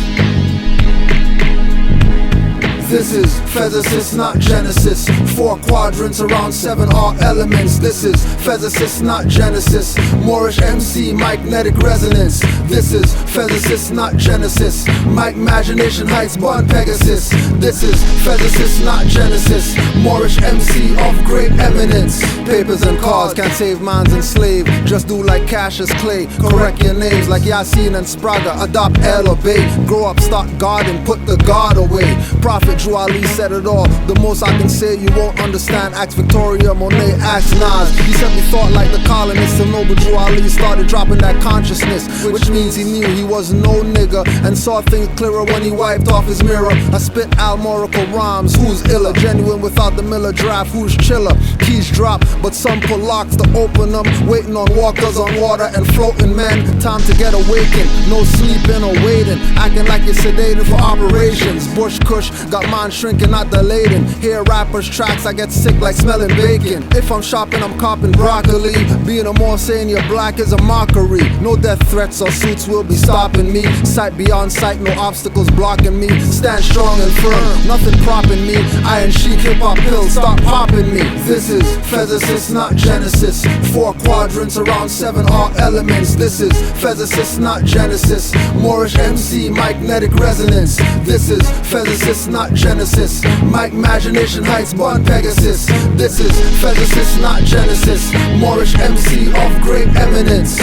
This is Fezisist, not Genesis. 4 quadrants around 7 are elements. This is Fezisist, not Genesis. Moorish Emcee, magnetic resonance. This is Fezisist, not Genesis. Mic imagination heights, born Pegasus. This is Fezisist, not Genesis. Moorish Emcee of great eminence. Papers and cars can't save minds enslaved. Just do like Cassius Clay. Correct your names like Yasin and Spraga. Adopt El Obey. Grow up, start guarding, put the guard away. Prophet Drew Ali said it all. The most I can say you won't understand. Ask Victoria, Monet, ask Nas. He said we thought like the colonists. And Noble Drew Ali started dropping that consciousness, which means he knew he was no nigga and saw things clearer when he wiped off his mirror. I spit almorical rhymes. Who's iller? Genuine without the Miller draft. Who's chiller? Keys drop, but some pull locks to open them. Waiting on walkers on water and floating men. Time to get awakened. No sleeping or waiting. Acting like you're sedated for operations. Bush Kush got mind shrinking, not dilating. Hear rappers' tracks, I get sick like smelling bacon. If I'm shopping, I'm copping broccoli. Being a Moor saying you're black is a mockery. No death threats or suits will be stopping me. Sight beyond sight, no obstacles blocking me. Stand strong and firm, nothing propping me. Iron Sheik hip-hop pills, start popping me. This is Fezisist, not Genesis. 4 quadrants around 7 are elements. This is Fezisist, not Genesis. Moorish Emcee, magnetic resonance. This is Fezisist, not Genesis. Mic imagination heights, born Pegasus. This is Fezisist, not Genesis. Moorish Emcee of great eminence.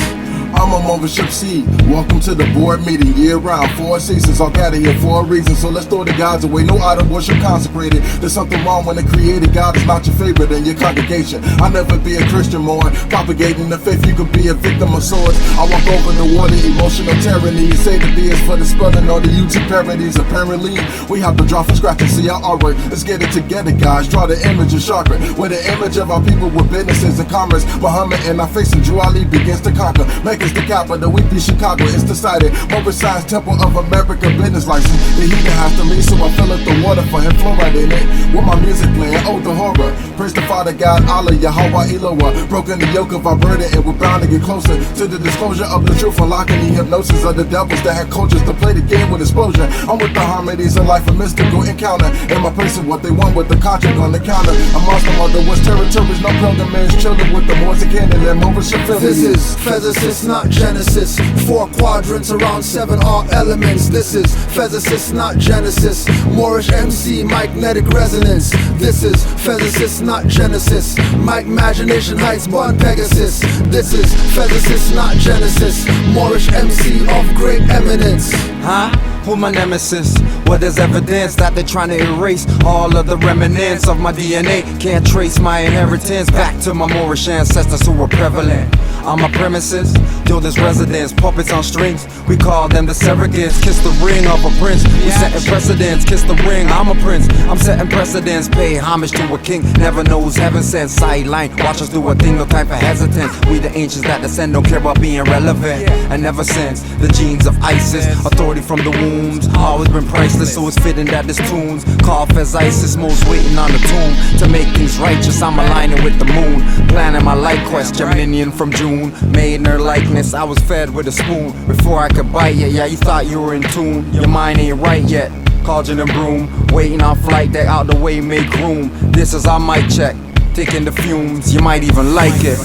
I'm a Moorish Emcee. Welcome to the board meeting year round. 4 seasons, all gather here for a reason. So let's throw the gods away. No idol worship consecrated. There's something wrong when the created God is not your favorite in your congregation. I'll never be a Christian more. Propagating the faith, you could be a victim of swords. I walk over the water, emotional tyranny. You say the B is for the spelling on the YouTube parodies. Apparently, we have to draw from scratch and see our artwork. Let's get it together, guys. Draw the image of chakra. With the image of our people with businesses and commerce. Muhammad and our face and Drew Ali begins to conquer. Make us the capital, we be Chicago, it's decided. Moorish Science Temple of America business license. The heater has to leave, so I fill up the water for him, fluoride in it. With my music playing, oh the horror. Praise the Father God, Allah, Yahweh, Eloah. Broken the yoke of our burden, and we're bound to get closer to the disclosure of the truth. Unlocking the hypnosis of the devils that had cultures to play the game with explosion. I'm with the harmonies of life, a mystical encounter. And my person, what they want with the contract on the counter. A monster of the West territories, no pilgrimage. Children with the Moors and Kingin and Moorish Emcee. This is Fezisist, not Genesis. 4 quadrants around 7 are elements. This is Fezisist, not Genesis. Moorish Emcee, magnetic resonance. This is Fezisist, not Genesis. Mic imagination heights, born Pegasus. This is Fezisist, not Genesis. Moorish Emcee of great eminence. Huh? Who my nemesis? Well, there's evidence that they're trying to erase all of the remnants of my DNA. Can't trace my inheritance back to my Moorish ancestors who were prevalent on my premises. Yo, there's residents, puppets on strings. We call them the surrogates. Kiss the ring of a prince. We setting precedents. Kiss the ring, I'm a prince. I'm setting precedents. Pay homage to a king. Never knows heaven sent. Sideline, watch us do a thing, no time for hesitance. We the ancients that descend, don't care about being relevant. And ever since the genes of ISIS, authority from the wombs, always been priceless. So it's fitting that this tunes called Fezisist, most waiting on the tomb to make things righteous. I'm aligning with the moon, planning my light quest. Geminian from June, made in her likeness. I was fed with a spoon before I could bite it. Yeah, you thought you were in tune, your mind ain't right yet. Cauldron and broom, waiting on flight deck, out the way, make room. This is our mic check, taking the fumes. You might even like it.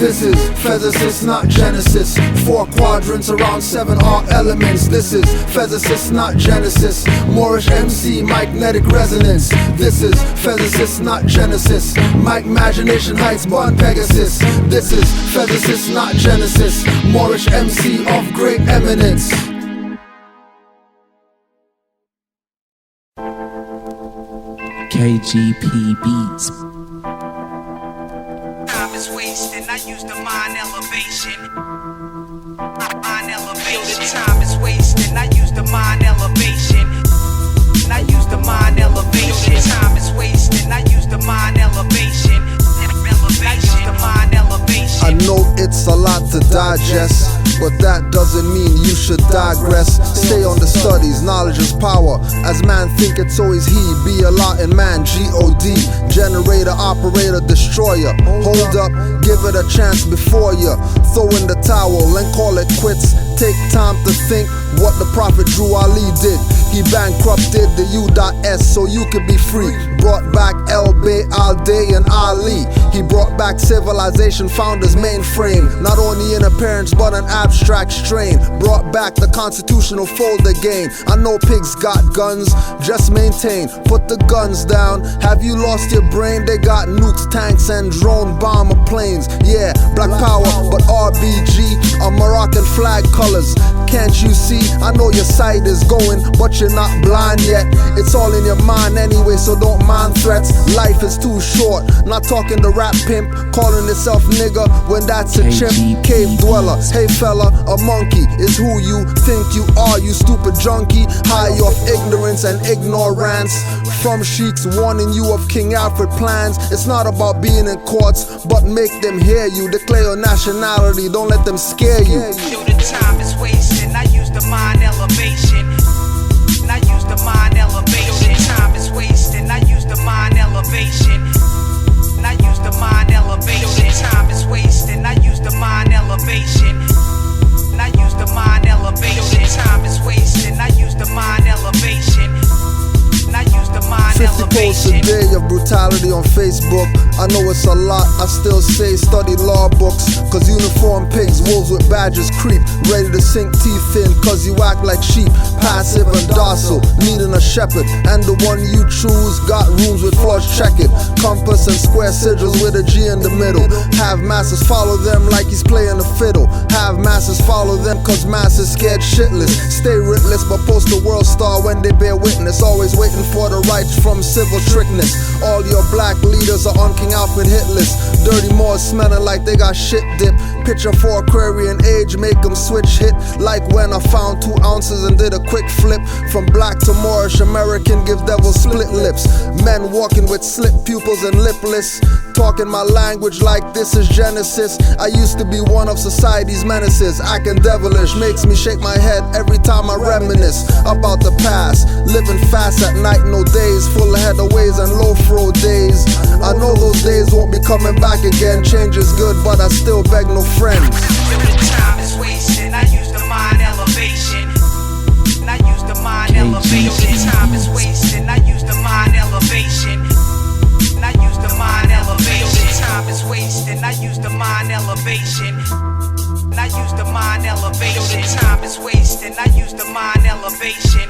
This is Fezisist, not Genesis. 4 quadrants around 7 are elements. This is Fezisist, not Genesis. Moorish Emcee, magnetic resonance. This is Fezisist, not Genesis. Mic imagination heights, born Pegasus. This is Fezisist, not Genesis. Moorish Emcee of great eminence. KGP Beats. Time is wasting, I use the mind elevation. Mind elevation. Time is wasting, I use the mind elevation. I use the mind elevation. Time is wasting, I use the mind elevation. I use the mind elevation. I know it's a lot to digest, but that doesn't mean you should digress. Stay on the studies, knowledge is power. As man think it's always he, be a lot in man, G-O-D. Generator, operator, destroyer. Hold up, give it a chance before you throw in the towel and call it quits. Take time to think what the Prophet Drew Ali did. He bankrupted the U.S so you could be free. Brought back El-Bay, Al-Day and Ali. He brought back civilization, founder's mainframe. Not only in appearance but an abstract strain. Brought back the constitutional fold again. I know pigs got guns, just maintain. Put the guns down, have you lost your brain? They got nukes, tanks and drone bomber planes. Yeah, black power, but RBG are Moroccan flag colors. Can't you see? I know your sight is going, but you're not blind yet. It's all in your mind anyway, so don't mind threats. Life is too short. Not talking to rap pimp, calling yourself nigga when that's a chimp. Cave dweller, hey fella, a monkey is who you think you are, you stupid junkie. High off ignorance and ignorance. From Sheiks warning you of King Alfred plans. It's not about being in courts, but make them hear you. Declare your nationality, don't let them scare you. Yo, the time is wasting, I use the mind elevation. I use the mind elevation. Time is wasting, I use the mind elevation. I use the mind elevation. Time is wasting, I use the mind elevation. I use the mind elevation. Time is wasting, I use the mind elevation. I use the mind 50 posts a day of brutality on Facebook. I know it's a lot, I still say study law books. Cause uniform pigs, wolves with badges creep. Ready to sink teeth in cause you act like sheep. Passive and docile, needing a shepherd. And the one you choose got rooms with flush checkered. Compass and square sigils with a G in the middle. Have masses follow them like he's playing a fiddle. Have masses follow them cause masses scared shitless. Stay writless but post a world star when they bear witness. Always waiting for the rights from civil trickness. All your black leaders are on King Alfred hit list. Dirty Moors smelling like they got shit dip. Picture for Aquarian age, make them switch hit. Like when I found 2 ounces and did a quick flip. From black to Moorish American, give devils split lips. Men walking with slit pupils and lipless. Talking my language like this is Genesis. I used to be one of society's menaces. Acting devilish makes me shake my head every time I reminisce about the past. Living fast at night, no days. Full ahead of ways and low throw days. I know those days won't be coming back again. Change is good, but I still beg no friends. The time is wasting, I use the mind elevation. I use the mind elevation. Time is wasting, I use the mind elevation. I use the mind elevation. Time is wasting, I use the mind elevation. I use the mind elevation. Time is wasting, I use the mind elevation.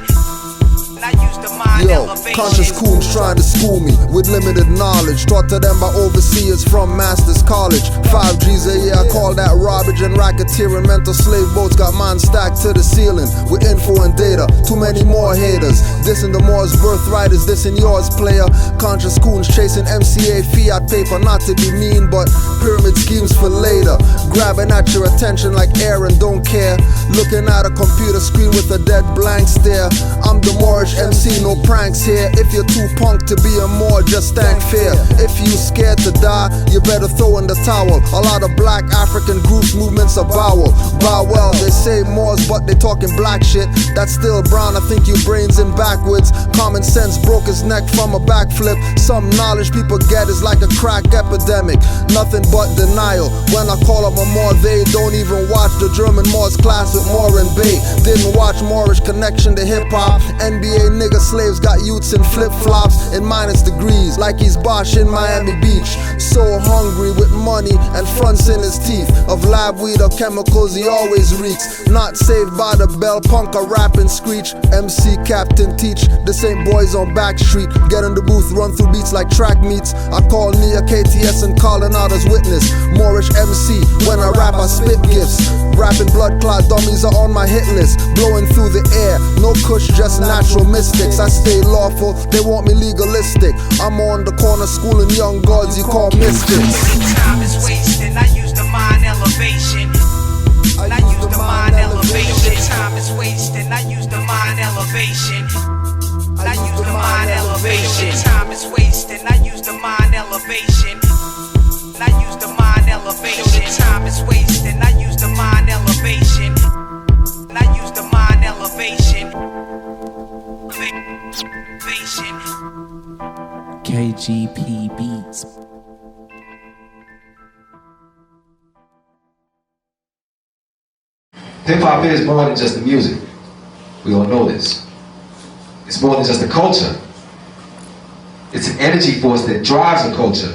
I use the mind elevation. Conscious coons trying to school me with limited knowledge. Taught to them by overseers from Masters College. 5 G's a year, I call that robbage and racketeering. Mental slave boats got mine stacked to the ceiling with info and data. Too many more haters. Dissing the Moors birthright is dissing yours, player. Conscious coons chasing MCA fiat paper. Not to be mean, but pyramid schemes for later. Grabbing at your attention like air and don't care. Looking at a computer screen with a dead blank stare. I'm the Moorish MC, no pranks here. If you're too punk to be a Moor, just stand fair. If you scared to die, you better throw in the towel. A lot of black African groups, movements are bowel. Bow well, they say Moors, but they talking black shit. That's still brown, I think your brain's in backwards. Common sense broke his neck from a backflip. Some knowledge people get is like a crack epidemic. Nothing but denial. When I call up a Moor, they don't even watch the German Moors class with Moor and Bay. Didn't watch Moorish Connection to hip hop. NBA nigga slaves got youths in flip-flops in -degrees, like he's Bosch in Miami Beach. So hungry with money and fronts in his teeth. Of lab weed or chemicals he always reeks. Not saved by the bell, punk or rap and screech. MC Captain teach, the same boys on Backstreet. Get in the booth, run through beats like track meets. I call me a KTS and calling out as witness. Moorish Emcee, when I rap I spit gifts. Rapping blood clot dummies are on my hit list. Blowing through the air, no kush, just natural mystics. I stay lawful, they want me legalistic. I'm on the corner schooling young gods you call mystics. Time is wasting, I use the mind elevation. I use the mind elevation. Time is wasting, I use the mind elevation. I use the mind elevation. Time is wasting, I use the mind elevation. I use the mind elevation. Time is wasting, I use the mind elevation. I use the mind elevation. KGP Beats. Hip-hop is more than just the music. We all know this. It's more than just a culture. It's an energy force that drives a culture.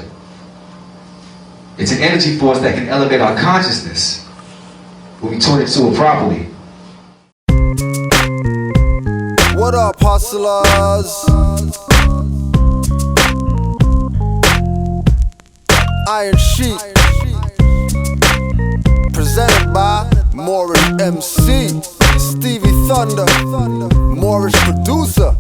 It's an energy force that can elevate our consciousness when we tune into it properly. What up, hustlers? Iron Sheik, presented by Moorish Emcee, Stevie Thunder, Moorish producer.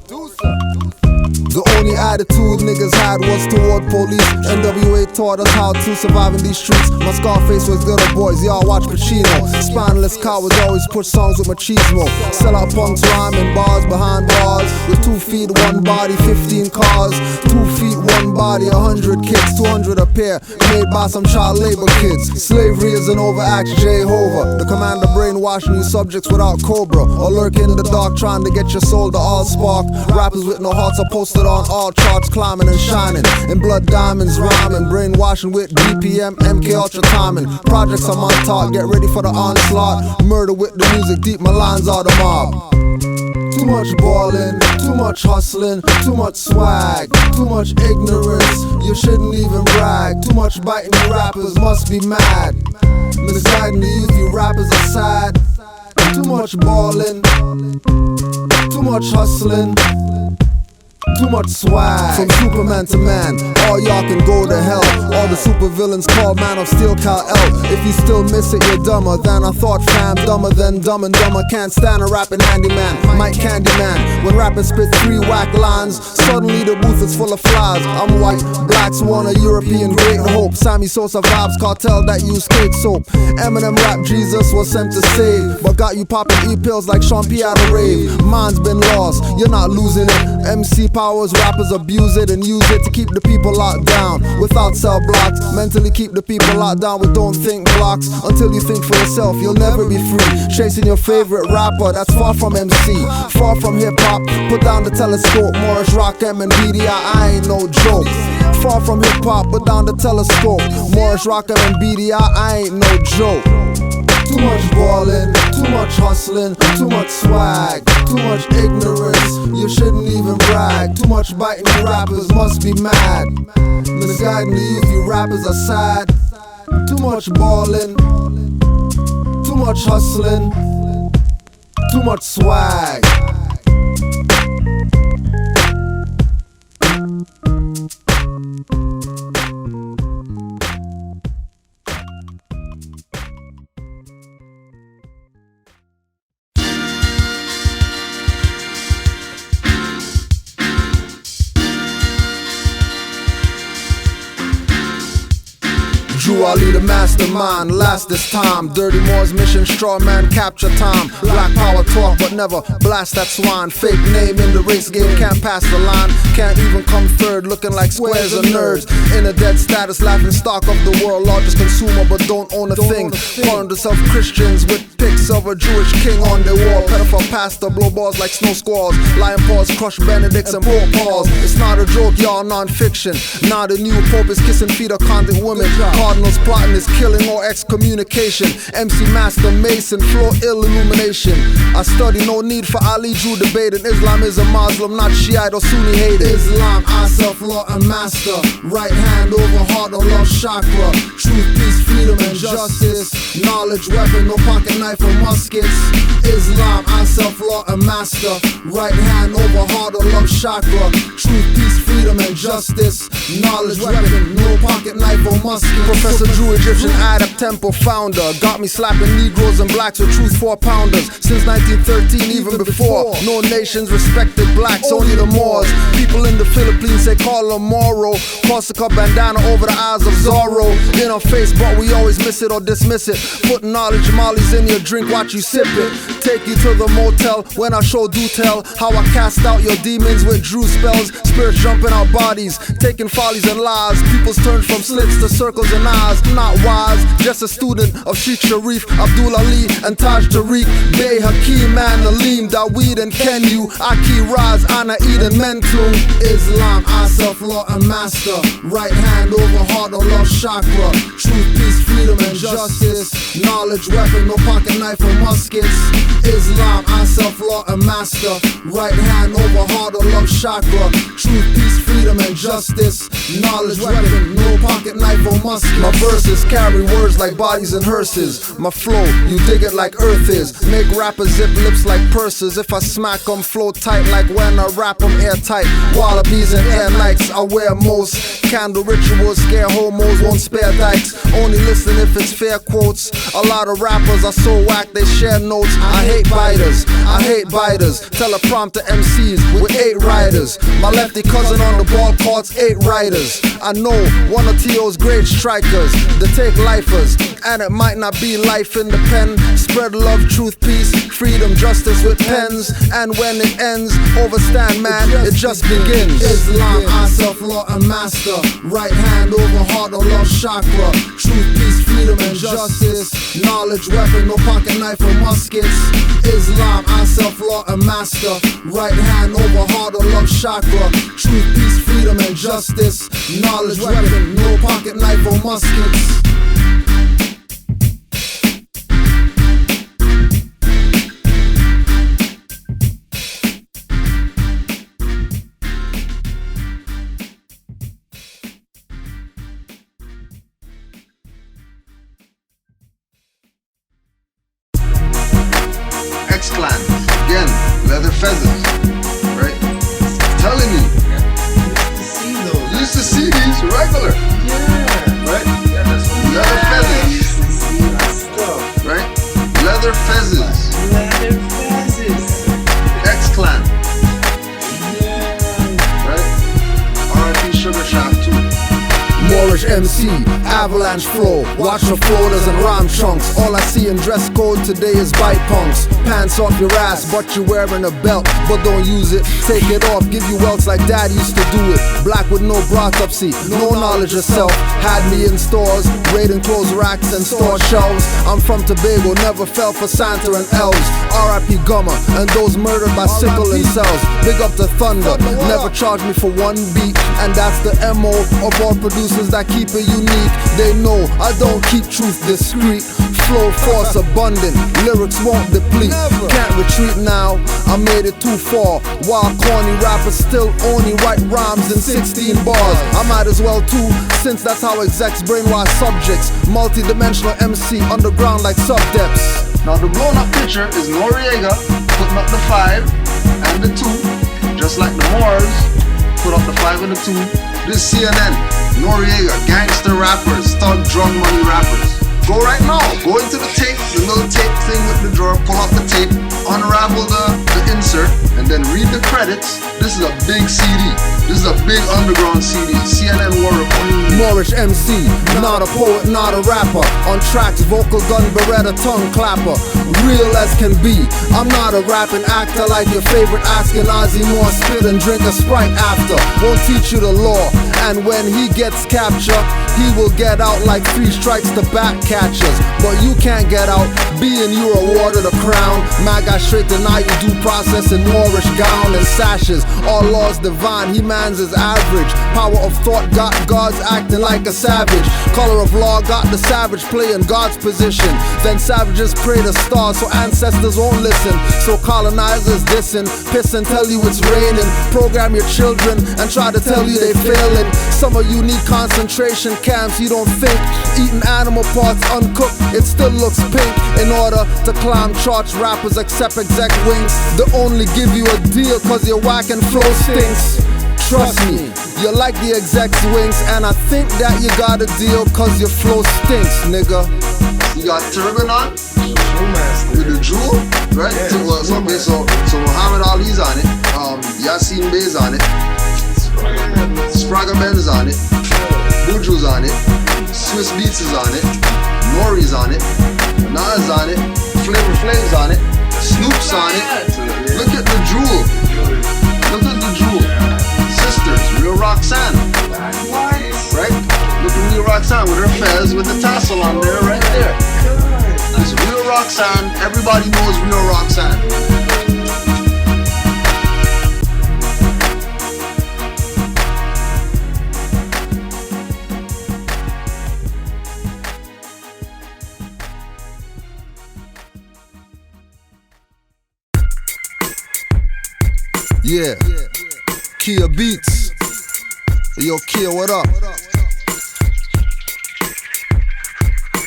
The only attitude niggas had was toward police. NWA taught us how to survive in these streets. My Scarface was good old boys, y'all watch Pacino. Spineless cowards always push songs with machismo. Sell out punks rhyming bars behind bars. With 2 feet, 1 body, 15 cars. 2 feet, 1 body, 100 kids, 200 a pair. Made by some child labor kids. Slavery is an overact, Jehovah. The commander brainwashing you subjects without Cobra. Or lurk in the dark trying to get your soul to all spark. Rappers with no hearts are posted on all charts, climbing and shining. In blood diamonds, rhyming, brainwashing with BPM, MK Ultra timing. Projects I'm on top, get ready for the onslaught. Murder with the music, deep my lines are the mob. Too much ballin', too much hustling, too much swag, too much ignorance, you shouldn't even brag. Too much biting, you rappers must be mad. Misguiding the youth, you rappers are sad. Too much ballin', too much hustling, too much swag. From Superman to man, all y'all can go to hell. All the supervillains called Man of Steel, Kal-El. If you still miss it, you're dumber than I thought, fam. Dumber than Dumb and Dumber. Can't stand a rapping handyman, Mike Candyman. When rappers spit 3 whack lines, suddenly the booth is full of flies. I'm white, blacks want a European great hope. Sammy Sosa vibes, cartel that use cake soap. Eminem rap Jesus was sent to save, but got you popping E-pills like Sean P at a rave. Mine's been lost, you're not losing it. MC powers, rappers abuse it and use it to keep the people locked down without cell blocks. Mentally keep the people locked down with don't think blocks. Until you think for yourself, you'll never be free. Chasing your favorite rapper, that's far from MC, far from hip-hop. Put down the telescope, Moorish, Roc and BDI, I ain't no joke. Far from hip-hop, put down the telescope, Moorish, Roc and BDI, I ain't no joke. Too much ballin', too much hustlin', too much swag, too much ignorance, you shouldn't even brag. Too much biting, you rappers must be mad. Misguiding the youth, you rappers are sad. Too much ballin', too much hustlin', too much swag. Drew Ali the mastermind, last this time. Dirty Moore's mission, straw man capture time. Black power talk but never blast that swine. Fake name in the race game, can't pass the line. Can't even come third, looking like squares and nerds. In a dead status, laughing stock of the world. Largest consumer but don't own a thing. Calling themselves Christians with pics of a Jewish king on their wall. Pedophile pastor, blow balls like snow squalls. Lion paws, crush Benedicts and pork paws. It's not a joke, y'all, non-fiction. Now the new pope is kissing feet of convict women. Cardinals plotting is killing or excommunication. MC Master Mason, flow ill illumination. I study, no need for Ali Jew debating. Islam is a Muslim, not Shiite or Sunni hated. Islam, I self-law and master. Right hand over heart or love chakra. Truth, peace, freedom and justice. Knowledge, weapon, no pocket knife or muskets. Islam, I self-law and master. Right hand over heart or love chakra. Truth, peace, freedom and justice. Knowledge, weapon, no pocket knife or musket. Professor Drew, Egyptian Adab Temple founder. Got me slapping Negroes and blacks with truth 4-pounders. Since 1913, even before. No nations respected blacks, only the Moors. People in the Philippines, they call them Moro. Corsica bandana over the eyes of Zorro. In our face, but we always miss it or dismiss it. Put knowledge mollies in your drink, watch you sip it. Take you to the motel when I show do tell how I cast out your demons with Drew spells. Spirits jumping out bodies, taking follies and lies. People's turn from slits to circles and eyes. Not wise, just a student of Sheik Sharif, Abdul Ali and Taj Tariq. Bey Hakeem, Man, Aleem, Daweed and Kenyu, Aki Raz, Ana Eden Mentum. Islam, I self-law and master. Right hand over heart or love chakra. Truth, peace, freedom and justice. Knowledge, weapon, no pocket knife or muskets. Islam, I self-law and master. Right hand over heart or love chakra. Truth, peace, freedom and justice. Knowledge, weapon, no pocket knife or musket. My verses carry words like bodies and hearses. My flow, you dig it like earth is. Make rappers zip lips like purses. If I smack them, flow tight like when I rap them airtight. Wallabies and air Nikes, I wear most. Candle rituals, scare homos, won't spare dikes. Only listen if it's fair quotes. A lot of rappers are so whack they share notes. I hate biters, I hate biters. Teleprompter MCs with 8 riders. My lefty cousin on the ball courts, 8 riders. I know one of T.O.'s great strikers. They take lifers, and it might not be life in the pen. Spread love, truth, peace, freedom, justice with pens. And when it ends, overstand man, it just begins. Islam, I self-law and master. Right hand over heart or love chakra. Truth, peace, freedom and justice. Knowledge, weapon, no pocket knife or muskets. Islam, I self-law and master. Right hand over heart or love chakra. Truth, peace, freedom and justice. Knowledge, weapon, no pocket knife or muskets. X-Clan, again, leather feathers, right? Telling you. Used to see these regular. Right? Leather feathers. Right? Leather feathers. X-Clan. Right? R.I.P. Sugar Shaft too. Moorish Emcee, avalanche flow. Watch the floaters and rhyme chunks. All I see in dress code today is bite punks. Pants off your ass, but you're wearing a belt. But don't use it, take it off, give you welts like dad used to do it. Black with no autopsy, no knowledge of self. Had me in stores, raiding clothes racks and store shelves. I'm from Tobago, never fell for Santa and elves. R.I.P. Gummer, and those murdered by sickle and cells. Big up the thunder, never charge me for one beat. And that's the MO of all producers that keep it unique. They know I don't keep truth discreet. Flow force abundant, lyrics won't deplete. Can't retreat now, I made it too far. While corny rappers still only write rhymes in 16 bars. I might as well too, since that's how execs brainwash subjects. Multi-dimensional MC, underground like sub-depths. Now the blown up picture is Noriega putting up the 5 and the 2. Just like the Moors put up the 5 and the 2. This CNN, Noriega, gangster rappers, thug drug money rappers. Go right now, go into the tape, the little tape thing with the drawer, pull out the tape, unravel the insert, and then read the credits. This is a big CD. This is a big underground CD. CNN War Report. Moorish Emcee, not a poet, not a rapper. On tracks, vocal gun, beretta, tongue clapper. Real as can be. I'm not a rapping actor like your favorite Ashkenazi. More spit and drink a Sprite after. Won't teach you the law. And when he gets captured, he will get out like 3 strikes to back catchers. But you can't get out, being you awarded a crown. My guy straight deny you due process in Moorish gown and sashes. All laws divine, he man's his average. Power of thought got God's acting like a savage. Color of law got the savage playing God's position. Then savages pray to stars so ancestors won't listen. So colonizers dissing, piss and tell you it's raining. Program your children and try to tell you they failing. Some of you need concentration camps, you don't think. Eating animal parts uncooked, it still looks pink. In order to climb charts, rappers accept exec wings. They only give you a deal cause your whack and flow stinks. Trust me, you like the exec's wings, and I think that you got a deal cause your flow stinks, nigga. You got turban on? With the jewel? Right? So Muhammad Ali's on it, Yasin Bey's on it, Sprague Ben's on it, Buju's on it, Swiss Beats is on it, Nori's on it, Nas on it, Flavor Flav's on it, Snoop's on it. Look at the jewel. Look at the jewel. Sisters, real Roxanne. Right? Look at real Roxanne with her fez with the tassel on there, right there. That's real Roxanne. Everybody knows real Roxanne. Yeah, Kia Beats. Yo, Kia, what up?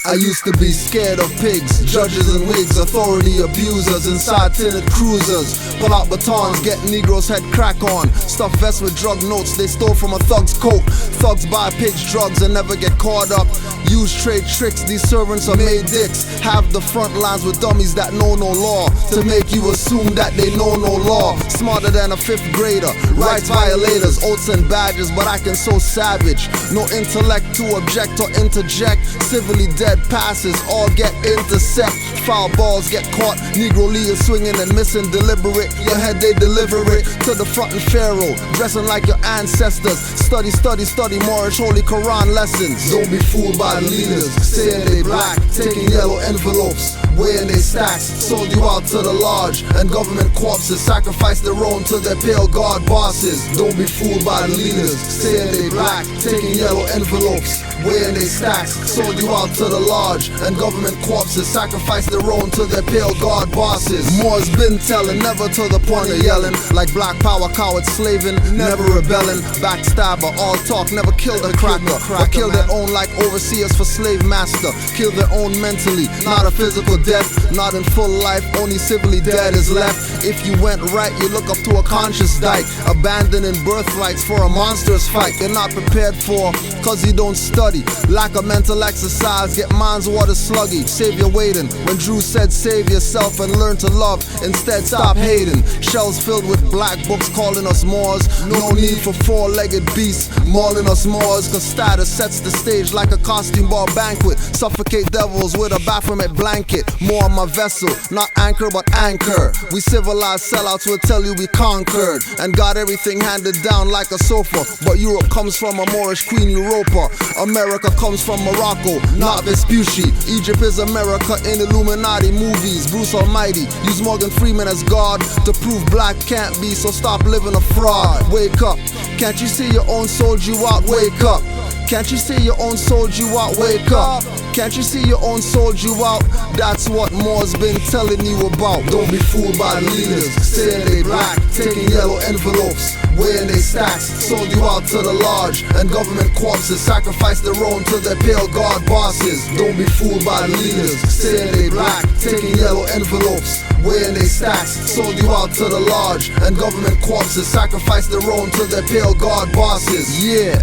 I used to be scared of pigs, judges and wigs, authority abusers, inside tinted cruisers. Pull out batons, get Negroes head crack on. Stuff vests with drug notes they stole from a thug's coat. Thugs buy pigs drugs and never get caught up. Use trade tricks, these servants are made dicks. Have the front lines with dummies that know no law, to make you assume that they know no law. Smarter than a 5th grader, rights violators, oaths and badges, but acting so savage. No intellect to object or interject. Civilly dead passes all get intercept. Foul balls get caught, Negro leaders swinging and missing deliberate. Your head they deliver it to the front and pharaoh, dressing like your ancestors. Study, study, study Moorish Holy Quran lessons. Don't be fooled by the leaders, saying they black, taking yellow envelopes, weighing they stacks. Sold you out to the lodge, and government corpses sacrifice their own to their pale god bosses. Don't be fooled by the leaders, saying they black, taking yellow envelopes, weighing they stacks. Sold you out to the lodge, and government corpses sacrifice their own to their pale god bosses. More's been telling, never to the point of yelling. Like black power cowards slaving, never rebelling. Backstabber, all talk, never killed a cracker, but killed their own like overseers for slave master. Kill their own mentally, not a physical death. Not in full life, only civilly dead is left. If you went right, you look up to a conscious dyke, abandoning birthrights for a monster's fight. You're not prepared for, cause you don't study. Lack of mental exercise, get minds water sluggy. Savior waiting, when Drew said save yourself and learn to love, instead stop hating. Shells filled with black books calling us Moors. No need for 4-legged beasts mauling us Moors, cause status sets the stage like a costume ball banquet. Suffocate devils with a Baphomet blanket. More on my vessel, not anchor but anchor. We civilized sellouts will tell you we conquered and got everything handed down like a sofa. But Europe comes from a Moorish queen Europa. America comes from Morocco, not Vespucci. Egypt is America in Illuminati movies. Bruce Almighty used Morgan Freeman as God to prove black can't be, so stop living a fraud. Wake up, can't you see your own sold you out? Wake up, can't you see your own sold you out? Wake up, can't you see your own sold you out? That's what Moore's been telling you about. Don't be fooled by the leaders, saying they black, taking yellow envelopes, weighing they stacks. Sold you out to the lodge, and government corpses sacrifice their own to their pale god bosses. Don't be fooled by the leaders, saying they black, taking yellow envelopes, weighing they stacks. Sold you out to the lodge, and government corpses sacrifice their own to their pale god bosses. Yeah,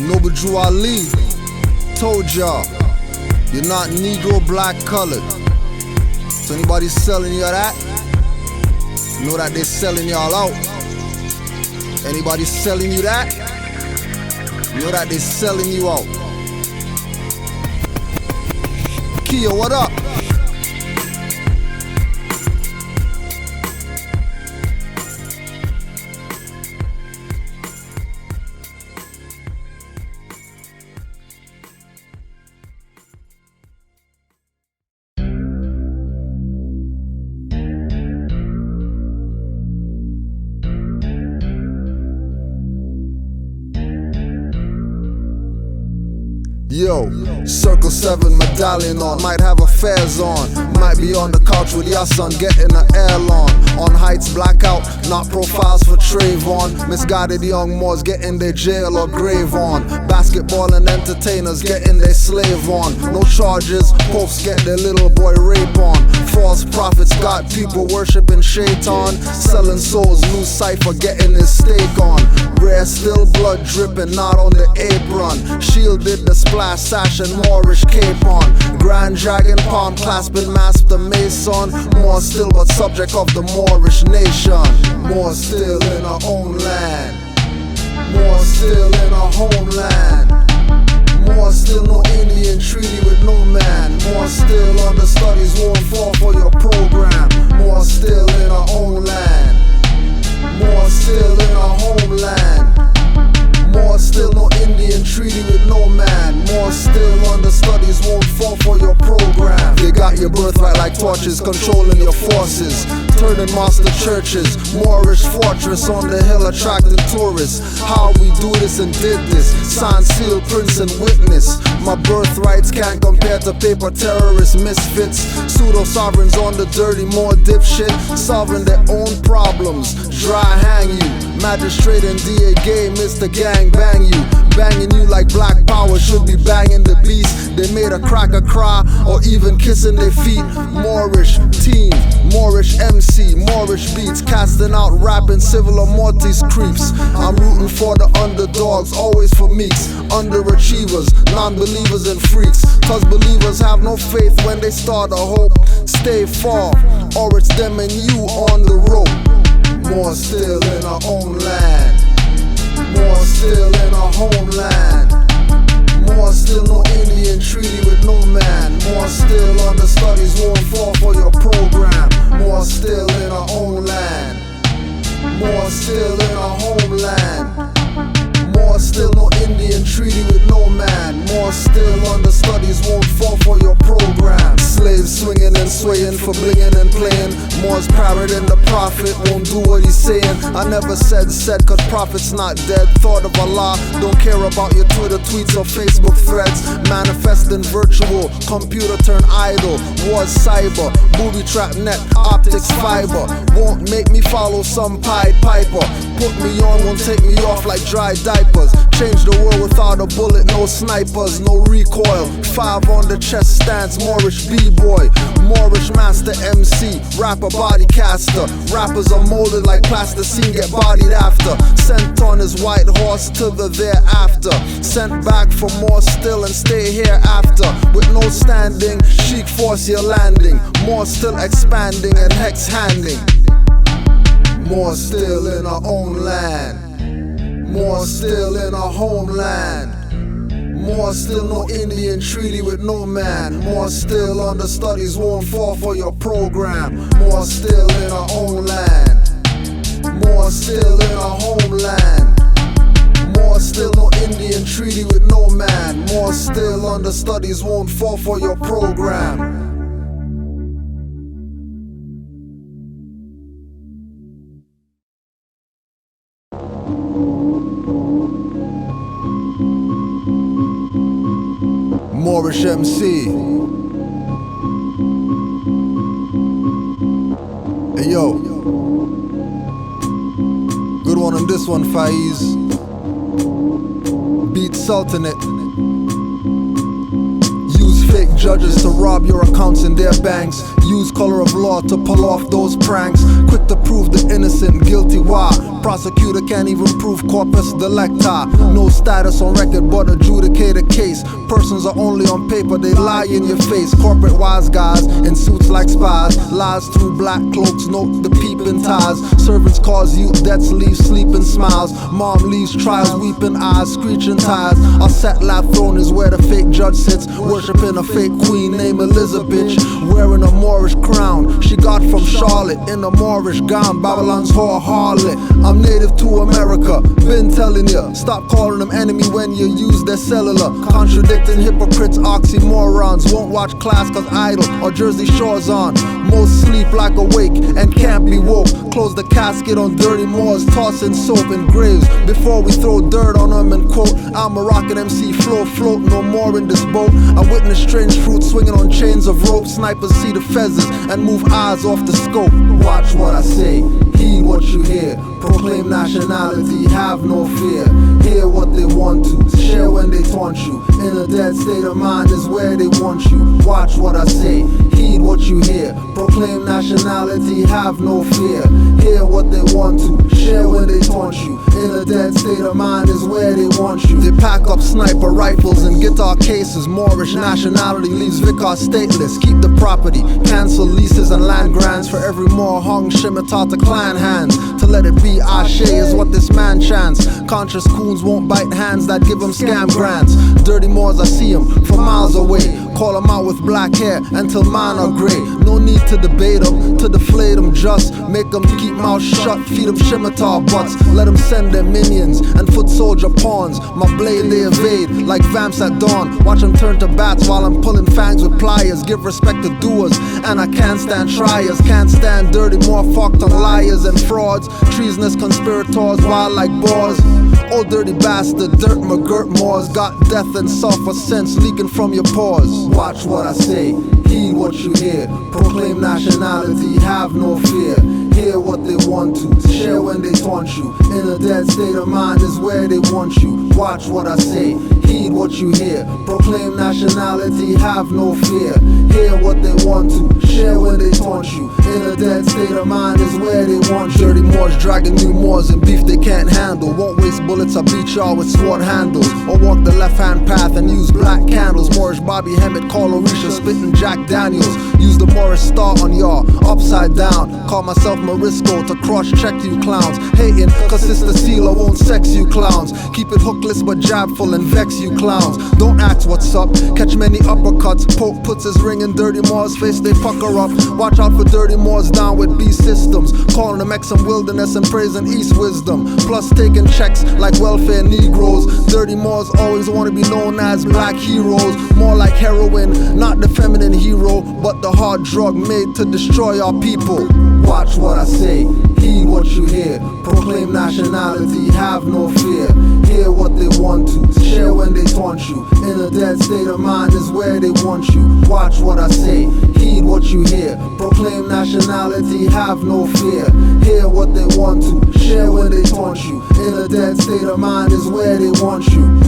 Noble Drew Ali told y'all, you're not Negro, black, colored. So anybody selling you that, know that they're selling y'all out. Anybody selling you that? Know that they selling you out. Kia, what up? Yo, Circle 7 medallion on, might have affairs on. Might be on the couch with your son getting an airlawn. On heights blackout, not profiles for Trayvon. Misguided young Moors getting their jail or grave on. Basketball and entertainers getting their slave on. No charges, popes get their little boy rape on. False prophets got people worshipping Shaitan. Selling souls, loose cipher getting his stake on. Rare still blood dripping, not on the apron. Shielded the splash sash and Moorish cape on. Grand dragon palm clasping master mason. More still but subject of the Moorish nation. More still in our own land. More still in our homeland. More still no Indian treaty with no man. More still understudies won't fall for your program. More still in our own land. More still in our homeland. More still no Indian treaty with no man. More still understudies won't fall for your program. They got your birthright like torches controlling your forces. Turning master churches, Moorish fortress on the hill attracting tourists. How we do this and did this, sign, seal, prince and witness. My birthrights can't compare to paper terrorist misfits. Pseudo sovereigns on the dirty, more dipshit. Solving their own problems, dry hang you. Magistrate and DA game is to gang bang you. Banging you like black power should be banging the beast. They made a cracker cry or even kissing their feet. Moorish team, Moorish MC, Moorish beats. Casting out rapping civil or mortis creeps. I'm rooting for the underdogs, always for meeks. Underachievers, non-believers and freaks. Cause believers have no faith when they start a hope. Stay far, or it's them and you on the rope. More still in our own land. More still in our homeland. More still no Indian treaty with no man. More still understudies won't fall for your program. More still in our own land. More still in our homeland. More still no Indian treaty with no man. More still understudies won't fall for your program. Slaves swinging and swaying for blinging and playing. More's parrot and the prophet won't do what he's saying. I never said cause prophet's not dead. Thought of Allah, don't care about your Twitter tweets or Facebook threads. Manifesting virtual, computer turn idol. Wars cyber, booby trap net, optics fiber. Won't make me follow some Pied Piper. Put me on, won't take me off like dry diapers. Change the world without a bullet, no snipers, no recoil. 5 on the chest stance, Moorish B-boy. Moorish master MC, rapper body caster. Rappers are molded like plasticine, get bodied after. Sent on his white horse to the thereafter. Sent back for more still and stay here after. With no standing, Sheik force your landing. More still expanding and hex handing. More still in our own land. More still in our homeland. More still no Indian treaty with no man. More still understudies won't fall for your program. More still in our own land. More still in our homeland. More still no Indian treaty with no man. More still understudies won't fall for your program. Moorish Emcee. Hey yo, good one on this one, Faiz. Beat Sultanate. Use fake judges to rob your accounts in their banks. Use color of law to pull off those pranks. Quick to prove the innocent guilty. Why? Prosecutor can't even prove corpus delicti. No status on record but adjudicate a case. Persons are only on paper, they lie in your face. Corporate wise guys in suits like spies. Lies through black cloaks, note the peeping ties. servants cause youth deaths, leave sleeping smiles. Mom leaves trials, weeping eyes, screeching tires. Our set lap throne is where the fake judge sits, worshiping a fake queen named Elizabeth, wearing a Moorish crown she got from Charlotte in a Moorish gown. Babylon's whore harlot. I'm native to America, been telling ya, stop calling them enemy when you use their cellular. Contradicting hypocrites, oxymorons. Won't watch class cause idle or Jersey Shore's on. Most sleep like awake and can't be woke. Close the casket on dirty Moors, tossing soap in graves before we throw dirt on them and quote, I'm a Roc and MC flow, float no more in this boat. I witness strange fruit swinging on chains of rope. Snipers see the feathers and move eyes off the scope. Watch what I say, heed what you hear. Proclaim nationality, have no fear. Hear what they want to, share when they taunt you. In a dead state of mind is where they want you. Watch what I say, heed what you hear. Proclaim nationality, have no fear. Hear what they want to, share when they taunt you. In a dead state of mind is where they want you. They pack up sniper rifles and guitar cases. Moorish nationality leaves Vicar stateless. Keep the property, cancel leases and land grants. For every Moor hung scimitar to clan hands. To let it be Ashe is what this man chants. Conscious coons won't bite hands that give them scam grants. Dirty Moors, I see them from miles away. Call them out with black hair until mine are grey. No need to debate them, to deflate them, just make them keep mouth shut, feed them scimitar butts. Let them send their minions and foot soldier pawns. My blade they evade like vamps at dawn. Watch them turn to bats while I'm pulling fangs with pliers. Give respect to doers and I can't stand triers. Can't stand dirty Moor fucked on liars and frauds. Treasonous conspirators wild like boars. Oh dirty bastard, dirt McGirt Moors. Got death and sulfur sense leaking from your pores. Watch what I say, heed what you hear. Proclaim nationality, have no fear. Hear what they want to, share when they taunt you. In a dead state of mind is where they want you. Watch what I say, heed what you hear. Proclaim nationality, have no fear. Hear what they want to, share when they taunt you. In a dead state of mind is where they want you. Dirty Moors dragging new Moors and beef they can't handle. Won't waste bullets or beat y'all with sword handles. Or walk the left hand path and use black candles. Moorish Bobby Hemmett, call Orisha, spitting Jack Daniels. Use the Moorish star on y'all, upside down. Call myself Morisco to cross-check you clowns. Hating, cause Sister Sealer won't sex you clowns. Keep it hookless but jabful and vex you clowns. Don't ask what's up, catch many uppercuts. Poke puts his ring in Dirty Moors' face, they pucker up. Watch out for Dirty Moors down with B systems. Calling them Exum wilderness and praising East wisdom. Plus taking checks like welfare Negroes. Dirty Moors always want to be known as black heroes. More like heroin, not the feminine hero, but the hard drug made to destroy our people. Watch what I say, heed what you hear. Proclaim nationality, have no fear. Hear what they want to, share when they taunt you. In a dead state of mind is where they want you. Watch what I say, heed what you hear. Proclaim nationality, have no fear. Hear what they want to, share when they taunt you. In a dead state of mind is where they want you.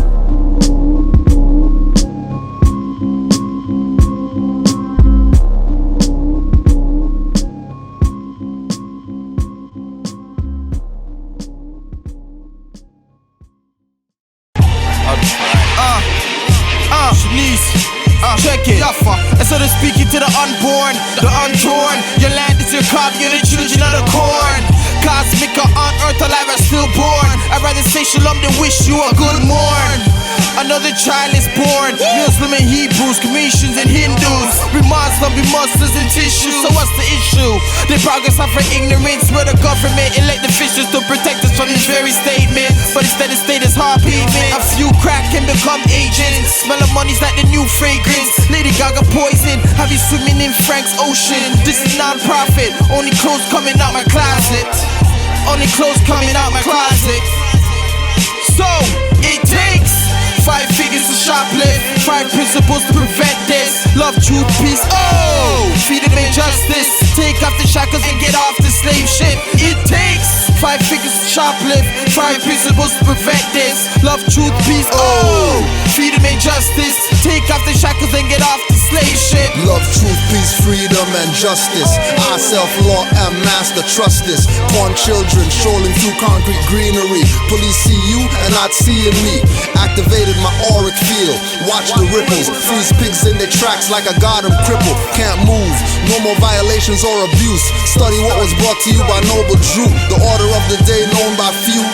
Check it. Instead of speaking to the unborn, the untorn, your land is your crop, you're the children of the corn. Cosmic or on earth, alive and stillborn. I'd rather say shalom than wish you a good morn. Another child is born. Muslim and Hebrews, Commissions and Hindus. We Muslim, we Muslims and tissues. So what's the issue? They progress off for ignorance, where the government elect officials to protect us from this very statement. But instead the state is hard pavement. A few crack can become agents. Smell of money's like the new fragrance. Lady Gaga poison, have you swimming in Frank's ocean? This is non-profit, only clothes coming out my closet. Only clothes coming out my closet. So, it takes 5 figures to shoplift, 5 principles to prevent this. Love, truth, peace, oh! Freedom and justice. Take off the shackles and get off the slave ship. It takes 5 5 figures to shoplift, 5 principles to prevent this. Love, truth, peace, oh, freedom and justice. Take off the shackles and get off the slave ship. Love, truth, peace, freedom and justice. I, self-law, am master, trust this. Born children strolling through concrete greenery. Police see you and not seeing me. Activated my auric field. Watch the ripples. Freeze pigs in their tracks like I got them crippled. Can't move. No more violations or abuse. Study what was brought to you by Noble Drew. The order of the day known by few.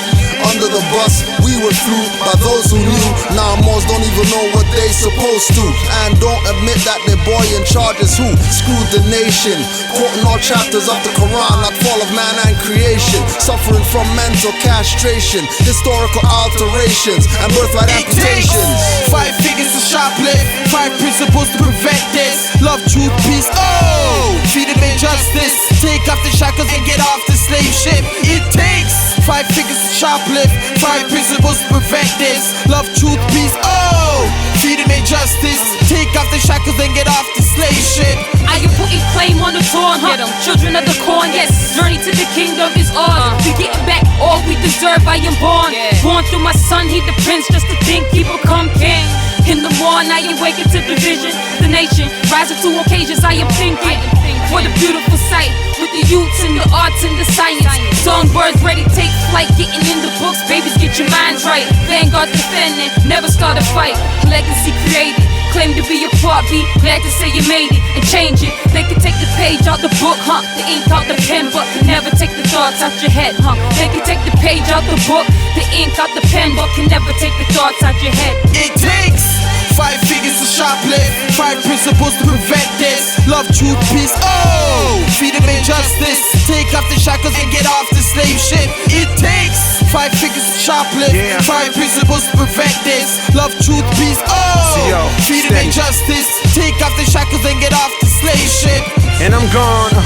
Under the bus, we were through by those who knew. Now most don't even know what they supposed to, and don't admit that their boy in charge is who screwed the nation. Quoting all chapters of the Quran, not fall of man and creation. Suffering from mental castration, historical alterations, and birthright amputations. 5 figures to shoplift, 5 principles to prevent this. Love, truth, peace, oh, freedom and justice. Take off the shackles and get off the slave ship. It takes 5 figures to shoplift, 5 principles to prevent this. Love, truth, peace, oh, freedom and justice. Take off the shackles and get off the slave ship. I am putting claim on the throne, children of the corn, yes. Journey to the kingdom is ours. We getting back all we deserve. I am born, born through my son. He the prince, just to think he become king. In the morning, I am waking to the vision, the nation rising to occasions. I am thinking, what a beautiful sight. With the youths and the arts and the science. Songbirds ready, take flight, getting in the books. Babies, get your minds right. Vanguard defending, never start a fight. Legacy created, claim to be a part, be glad to say you made it and change it. They can take the page out the book, the ink out the pen, but can never take the thoughts out your head, They can take the page out the book, the ink out the pen, but can never take the thoughts out your head. It takes 5 figures to shoplift, 5 principles to prevent this. Love, truth, peace, oh, freedom and justice. Take off the shackles and get off the slave ship. It takes 5 figures to shoplift, 5 principles to prevent this. Love, truth, peace, oh, freedom and justice. Take off the shackles and get off the slave ship. And I'm gone,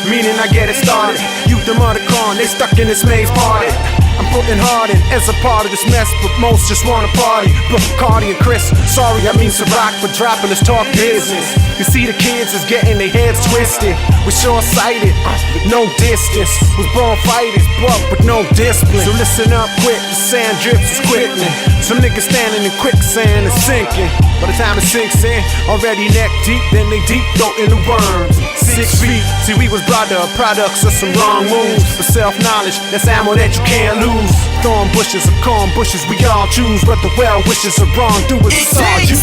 meaning I get it started. Youth them on the corn, they stuck in this maze party. I'm putting hard in as a part of this mess, but most just wanna party. But Cardi and Chris, sorry I mean Ciroc for dropping this talk business. You see the kids is getting their heads twisted. We're short-sighted, with no distance. Was born fighters, but with no discipline. So listen up quick, the sand drips is quickening. Some niggas standing in quicksand and sinking. By the time it sinks in, already neck deep, then they deep throat in the worms. 6 feet, see we was brought up products of some wrong moves. But self-knowledge, that's ammo that you can't lose. Thorn bushes or corn bushes, we all choose. But the well wishes of wrongdoers, it's all you.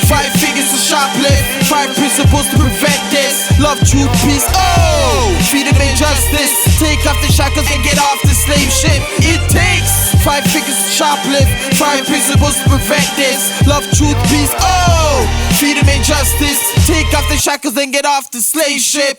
5 figures to shoplift, 5 principles to prevent this. Love, truth, peace, oh, freedom and justice. Take off the shackles and get off the slave ship. It takes 5 figures to shoplift, 5 principles to prevent this. Love, truth, peace, oh, freedom and justice. Take off the shackles and get off the slave ship.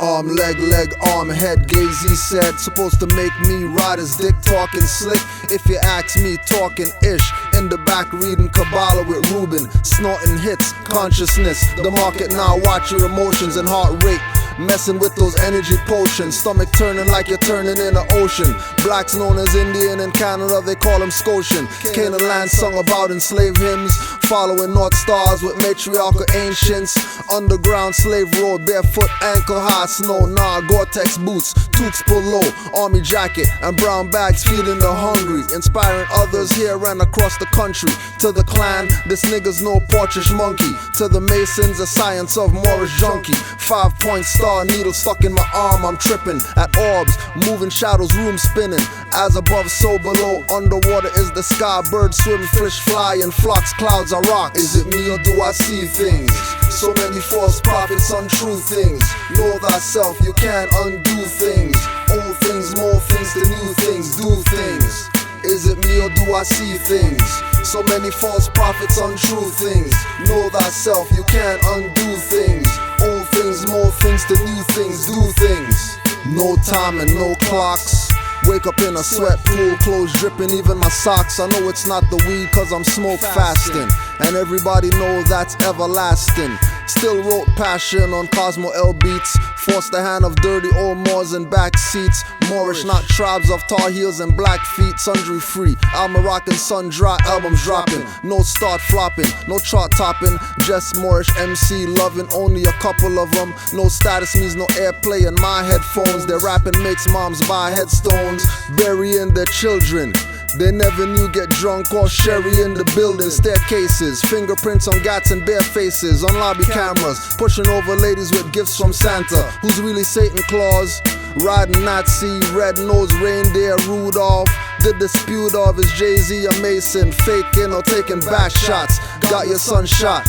Arm, leg, arm, head, gaze, he said. Supposed to make me ride his dick, talking slick. If you ask me, talking ish. In the back reading Kabbalah with Reuben. Snorting hits, consciousness. The market now, watch your emotions and heart rate. Messing with those energy potions. Stomach turning like you're turning in an ocean. Blacks known as Indian in Canada, they call them Scotian. Canaan land sung about enslaved hymns. Following North Stars with matriarchal ancients. Underground slave road, barefoot, ankle high snow. Nah, Gore-Tex boots, toques pull low. Army jacket and brown bags feeding the hungry. Inspiring others here and across the country. To the clan, this nigga's no Portridge monkey. To the Masons, the science of Moorish junkie. 5-point star, needle stuck in my arm, I'm tripping. At orbs, moving shadows, room spinning. As above, so below, underwater is the sky. Birds swim, fish fly, and flocks, clouds are rocks. Is it me or do I see things? So many false prophets, untrue things. Know thyself, you can't undo things. Old things, more things, the new things, do things. Is it me or do I see things? So many false prophets, untrue things. Know thyself, you can't undo things. Old things, more things, the new things, do things. No time and no clocks. Wake up in a sweat pool, clothes dripping, even my socks. I know it's not the weed cause I'm smoke fasting. And everybody know that's everlasting. Still wrote passion on Cosmo L beats. Forced the hand of dirty old Moors in back seats. Moorish, not tribes of Tar Heels and black feet. Sundry free, Al Moroccan sun dry, albums dropping. No start flopping, no chart topping. Just Moorish MC loving, only a couple of them. No status means no airplay in my headphones. Their rapping makes moms buy headstones, burying their children. They never knew get drunk or sherry in the building. Staircases, fingerprints on gats and bare faces. On lobby cameras, pushing over ladies with gifts from Santa. Who's really Satan Claus? Riding Nazi, red-nosed reindeer Rudolph. The dispute of is Jay-Z or Mason, faking or taking back shots. Got your son shot.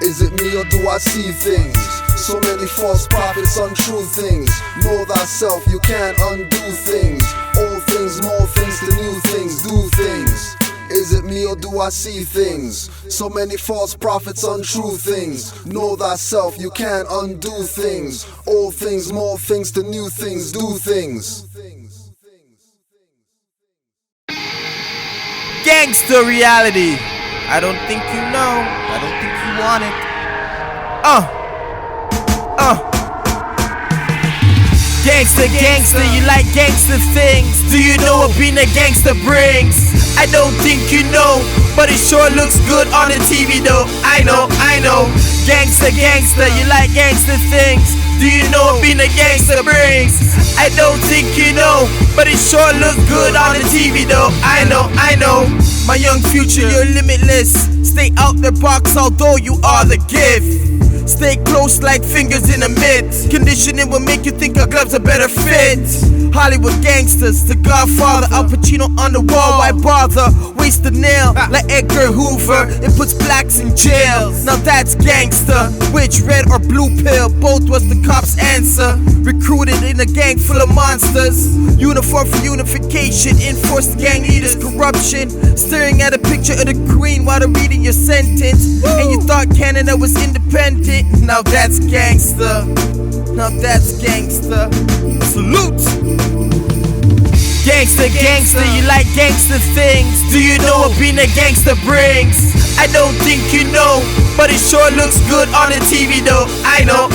Is it me or do I see things? So many false prophets, untrue things. Know thyself, you can't undo things. Old things, more things to new things, do things. Is it me or do I see things? So many false prophets, untrue things. Know thyself, you can't undo things. Old things, more things to new things, do things. Gangster Reality. I don't think you know. I don't think you want it. Gangster, gangster, you like gangster things. Do you know what being a gangster brings? I don't think you know, but it sure looks good on the TV though. I know. Gangster, gangster, you like gangster things. Do you know what being a gangster brings? I don't think you know, but it sure looks good on the TV though. I know. My young future, you're limitless. Stay out the box, although you are the gift. Stay close like fingers in a mitt. Conditioning will make you think our gloves are better fit. Hollywood gangsters, the Godfather, Al Pacino on the wall, why bother? Waste a nail like Edgar Hoover, it puts blacks in jail. Now that's gangster. Which red or blue pill? Both was the cops' answer. Recruited in a gang full of monsters. Uniform for unification, enforced gang leaders' corruption. Staring at a picture of the queen while they're reading your sentence. And you thought Canada was independent. Now that's gangster. Salute. Gangster, gangster, you like gangster things. Do you know what being a gangster brings? I don't think you know, but it sure looks good on the TV though. I know.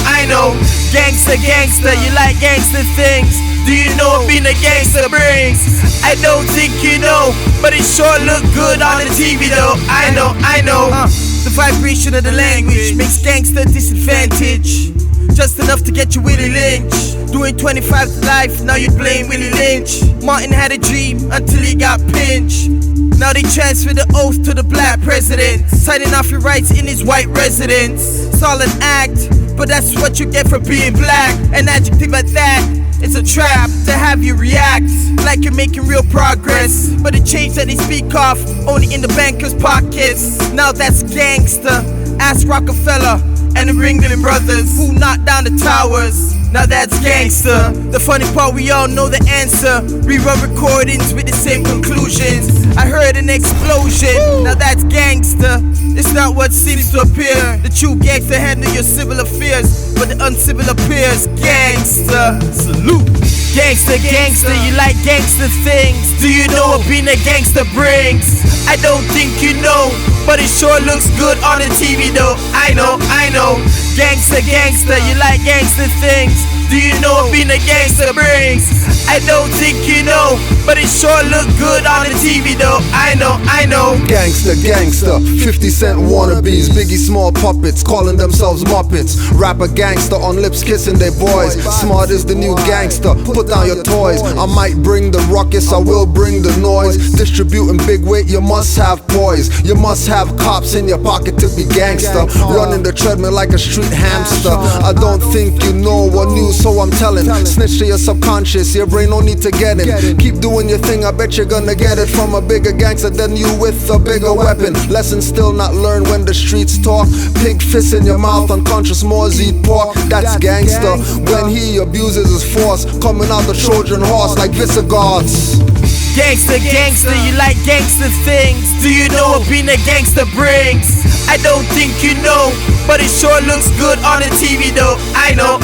Gangster, gangster, you like gangster things. Do you know what being a gangster brings? I don't think you know, but it sure look good on the TV though. I know. The vibration of the language makes gangster disadvantage. Just enough to get you Willie Lynch. Doing 25 to life, now you blame Willie Lynch. Martin had a dream until he got pinched. Now they transfer the oath to the black president, signing off your rights in his white residence. It's all an act, but that's what you get for being black. An adjective like that, it's a trap to have you react like you're making real progress. But the change that they speak of, only in the bankers' pockets. Now that's gangster. Ask Rockefeller and the Ringling Brothers who knocked down the towers. Now that's gangster. The funny part, we all know the answer. Rerun recordings with the same conclusions. I heard an explosion. Now that's gangster. It's not what seems to appear. The true gangster handle your civil affairs, but the uncivil appears gangster. Salute. Gangster, gangster, you like gangster things. Do you know what being a gangster brings? I don't think you know, but it sure looks good on the TV though. I know. Gangster, gangster, you like gangster things. Do you know what being a gangster brings? I don't think you know, but it sure look good on the TV though. I know. Gangster, 50 Cent wannabes, Biggie small puppets, calling themselves Muppets. Rapper gangster on lips kissing their boys. Smart is the new gangster, put down your toys. I might bring the ruckus, I will bring the noise. Distributing big weight, you must have poise. You must have cops in your pocket to be gangster. Running the treadmill like a street hamster. I don't think you know what news, so I'm telling. Snitch to your subconscious, your brain don't need to get it. Keep doing your thing, I bet you're gonna get it from a bigger gangster than you with a bigger weapon. Lessons still not learned when the streets talk. Pig fist in your mouth, unconscious Moors eat pork. That's gangster. When he abuses his force, coming out the Trojan horse like Visigoths. Gangster, gangster, you like gangster things. Do you know what being a gangster brings? I don't think you know, but it sure looks good on the TV though. I know.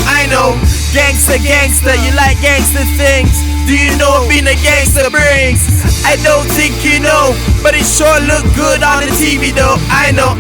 Gangster, gangster, you like gangster things. Do you know what being a gangster brings? I don't think you know, but it sure look good on the TV though. I know.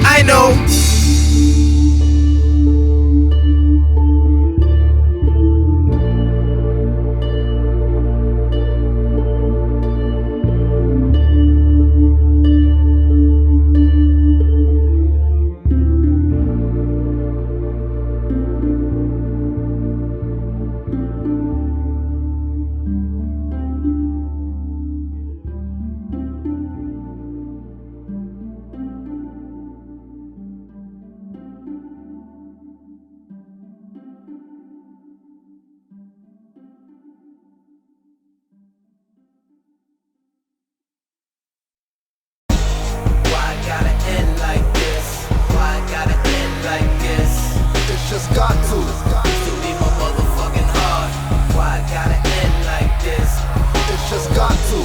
to.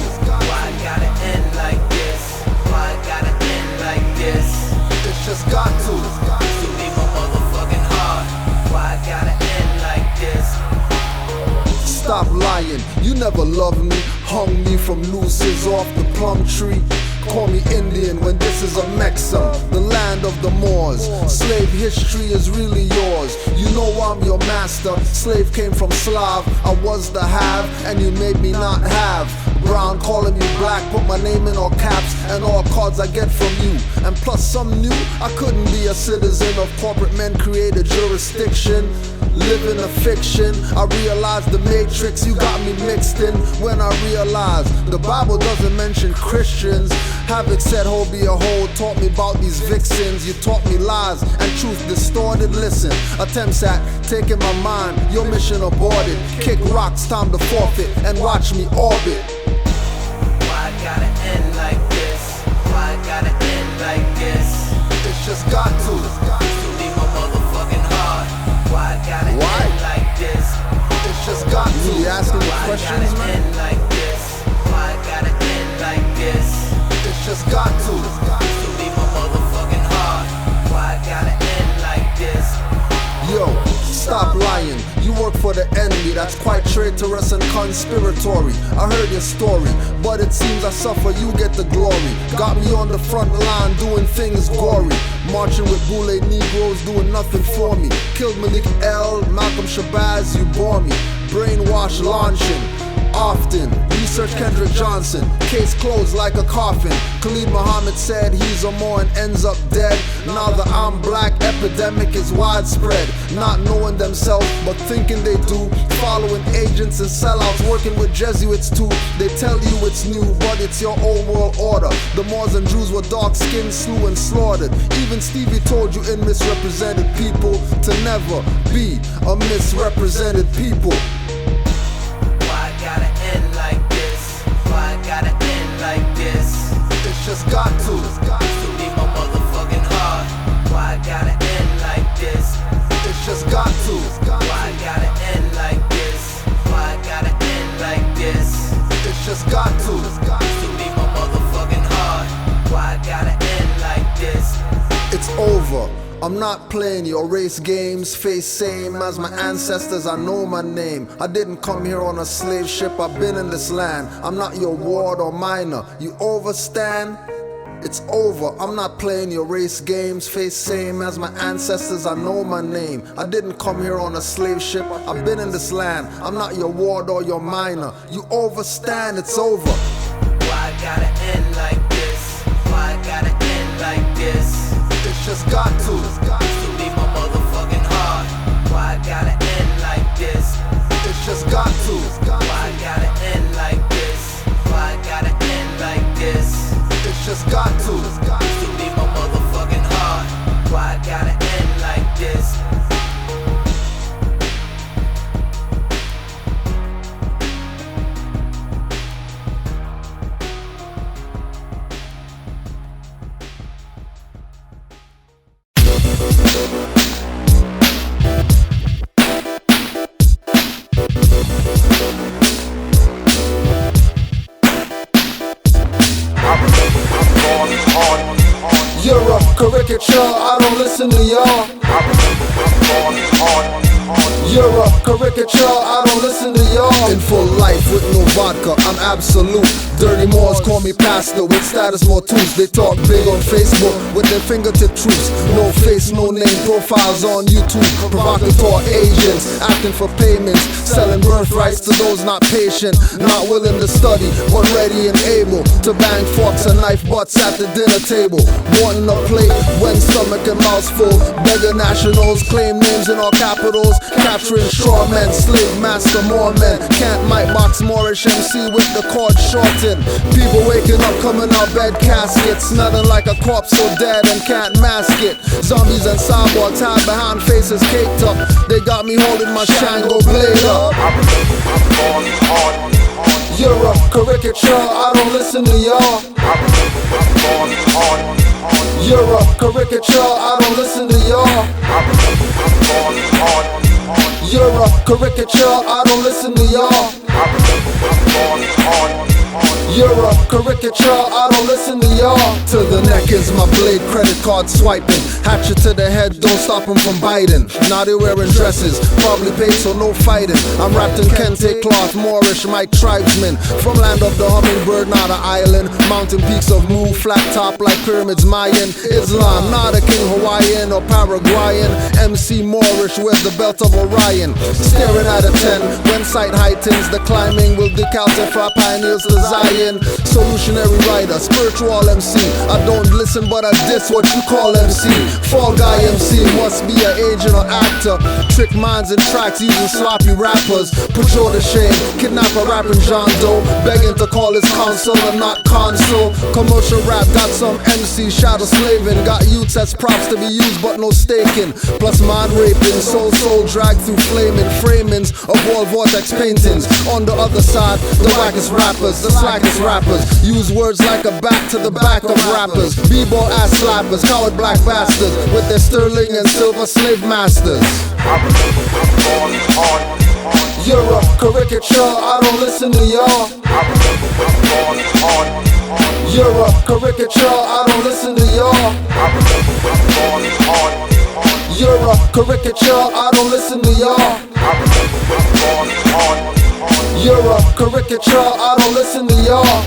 Why it gotta end like this? Why it gotta end like this? It's just got to. To be my motherfucking heart. Why it gotta end like this? Stop lying, you never loved me. Hung me from nooses off the plum tree. Call me Indian when this is a Mexam, the land of the Moors. Slave history is really yours. You know I'm your master. Slave came from Slav. I was the have, and you made me not have. Brown calling me black, put my name in all caps, and all cards I get from you. And plus some new, I couldn't be a citizen of corporate men created jurisdiction. Living a fiction, I realized the matrix you got me mixed in. When I realized the Bible doesn't mention Christians. Havoc said ho be a hoe, taught me about these vixens. You taught me lies and truth distorted. Listen, attempts at taking my mind, your mission aborted. Kick rocks, time to forfeit, and watch me orbit. Why it gotta end like this? Why it gotta end like this? It's just got to. To be my motherfucking heart. Why it gotta end like this? It's just got to. You asking me questions, man? Why it gotta end like this? Why it gotta end like this? It's just got to. To be my motherfucking heart. Why it gotta end like this? Yo, stop lying. You work for the enemy, that's quite traitorous and conspiratory. I heard your story, but it seems I suffer, you get the glory. Got me on the front line doing things gory. Marching with Boule Negroes doing nothing for me. Killed Malik L, Malcolm Shabazz, you bore me. Brainwash launching. Often, research Kendrick Johnson. Case closed like a coffin. Khalid Muhammad said he's a Moor and ends up dead. Now the I'm black epidemic is widespread. Not knowing themselves, but thinking they do. Following agents and sellouts, working with Jesuits too. They tell you it's new, but it's your old world order. The Moors and Jews were dark-skinned, slew and slaughtered. Even Stevie told you in misrepresented people to never be a misrepresented people. Gotta end like this. Why it gotta end like this? It's just got to. To be my motherfucking heart. Why it gotta end like this? It's just got to. Why it gotta end like this? Why it gotta end like this? It's just got to. To be my motherfucking heart. Why it gotta end like this? It's over. I'm not playing your race games, face same as my ancestors, I know my name. I didn't come here on a slave ship, I've been in this land. I'm not your ward or minor, you overstand? It's over, I'm not playing your race games, face same as my ancestors, I know my name. I didn't come here on a slave ship, I've been in this land. I'm not your ward or your minor, you overstand, it's over. Why it gotta end like this? Why it gotta end like this? It's just got to. To be my motherfucking heart. Why it gotta end like this? It's just got to. Why it gotta end like this? Why it gotta end like this? It's just got to. To be my motherfucking heart. Why it gotta end like this? You're a caricature, I don't listen to y'all. You're a caricature, I don't listen to y'all. In full life with no vodka, I'm absolute. Dirty Moors call me pastor with status more tools. They talk big on Facebook with their fingertip truths. No face, no name profiles on YouTube. Provocateur agents acting for payments, selling birthrights to those not patient, not willing to study, but ready and able to bang forks and knife butts at the dinner table. Wanting a plate when stomach and mouth full. Beggar nationals claim names in all capitals. Capturing straw men, slave master more men. Can't mic box Moorish Emcee with the cord shortened. People waking up coming out bed caskets, smelling like a corpse so dead and can't mask it. Zombies and cyborgs hide behind faces caked up. They got me holding my Shango blade up. You're a caricature, I don't listen to y'all. You're a caricature, I don't listen to y'all. You're a caricature, I don't listen to y'all. You're a caricature, I don't listen to y'all. To the neck is my blade, credit card swiping. Hatchet to the head, don't stop them from biting. Now they wearing dresses, probably paid so no fighting. I'm wrapped in kente cloth, Moorish, my tribesmen. From land of the hummingbird, not an island. Mountain peaks of Mu, flat top like pyramids Mayan. Islam, not a king Hawaiian or Paraguayan. MC Moorish, where's the belt of Orion? Staring at a 10, when sight heightens, the climbing will decalcify pioneers to Zion. Solutionary writer, spiritual MC. I don't listen but I diss what you call MC. Fall guy MC must be an agent or actor. Trick minds and tracks using sloppy rappers. Put you to shame, kidnap a rapping John Doe, begging to call his consul and not consul. Commercial rap got some MC shadow slaving. Got youths as props to be used but no staking. Plus mind raping, soul dragged through flaming framings of all vortex paintings. On the other side, the wackest rappers, the slackest rappers use words like a bat to the back of rappers. B-ball ass slappers, coward black bastards with their sterling and silver slave masters. You're a caricature, I don't listen to y'all. You're a caricature, I don't listen to y'all. You're a caricature, I don't listen to y'all. You're a caricature, I don't listen to y'all.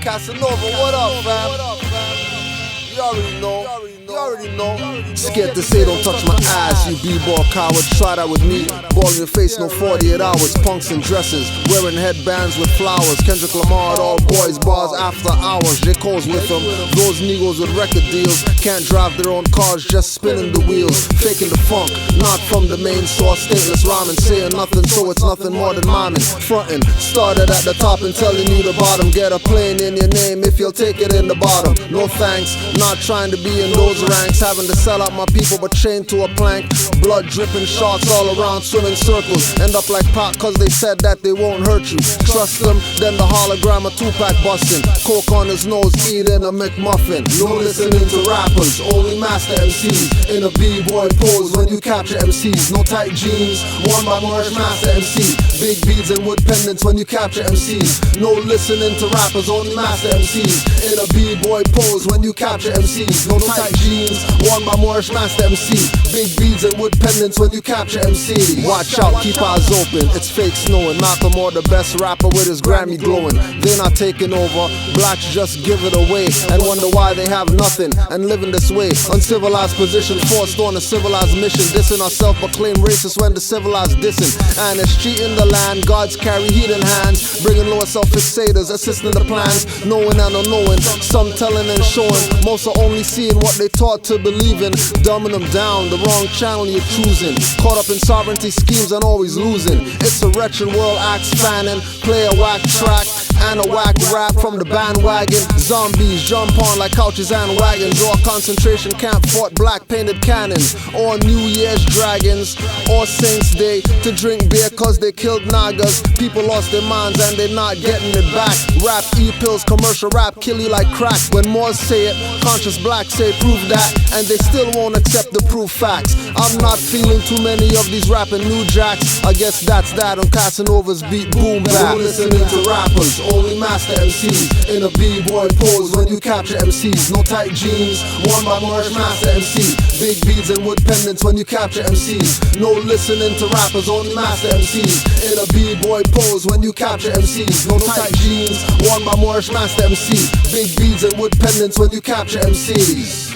Casanova, what up, fam? You already know. You already know. Scared to say don't touch my ass, you b-ball coward. Try that with me. Ball in your face, no 48 hours. Punks in dresses, wearing headbands with flowers. Kendrick Lamar, all boys, bars after hours. J. Cole's with them. Those niggas with record deals can't drive their own cars, just spinning the wheels. Faking the funk, not from the main source. Stateless rhyming, saying nothing, so it's nothing more than miming. Frontin', started at the top and telling you the bottom. Get a plane in your name if you'll take it in the bottom. No thanks, not trying to be in those ranks. Having to sell out my people but chained to a plank. Blood dripping, sharks all around, swimming circles. End up like Pac cause they said that they won't hurt you. Trust them, then the hologram of Tupac busting. Coke on his nose, eating a McMuffin. No listening to rappers, only master MCs. In a b-boy pose when you capture MCs. No tight jeans, worn by Moorish master MC. Big beads and wood pendants when you capture MCs. No listening to rappers, only master MCs. In a b-boy pose when you capture MCs. No tight jeans, worn by Moorish master MC. Big beads and wood pendants when you capture MC. Watch out, keep eyes open, it's fake snowing. Malcolm or the best rapper with his Grammy glowing. They're not taking over, blacks just give it away. And wonder why they have nothing and living this way. Uncivilized position, forced on a civilized mission. Dissing ourselves but claim racist when the civilized dissing. And it's cheating the land, gods carry heat in hands. Bringing lower self-fixators, assisting the plans. Knowing and unknowing, some telling and showing. Most are only seeing what they taught to believe in. Dumbing them down, the wrong channel you're choosing. Caught up in sovereignty schemes and always losing. It's a wretched world, axe fanning. Play a whack track and a whack rap from the bandwagon. Zombies jump on like couches and wagons. Or concentration camp fought black painted cannons. Or New Year's dragons. Or Saints Day to drink beer cause they killed Nagas. People lost their minds and they're not getting it back. Rap e-pills, commercial rap kill you like crack. When Moors say it, conscious blacks say prove that. And they still won't accept the proof facts. I'm not feeling too many of these rapping new jacks. I guess that's that on Casanova's beat boom back. No listening to rappers, only master MCs. In a b-boy pose when you capture MCs. No tight jeans, worn by Moorish master MC. Big beads and wood pendants when you capture MCs. No listening to rappers, only master MCs. In a b-boy pose when you capture MCs. No tight jeans, worn by Moorish master MC. Big beads and wood pendants when you capture MCs.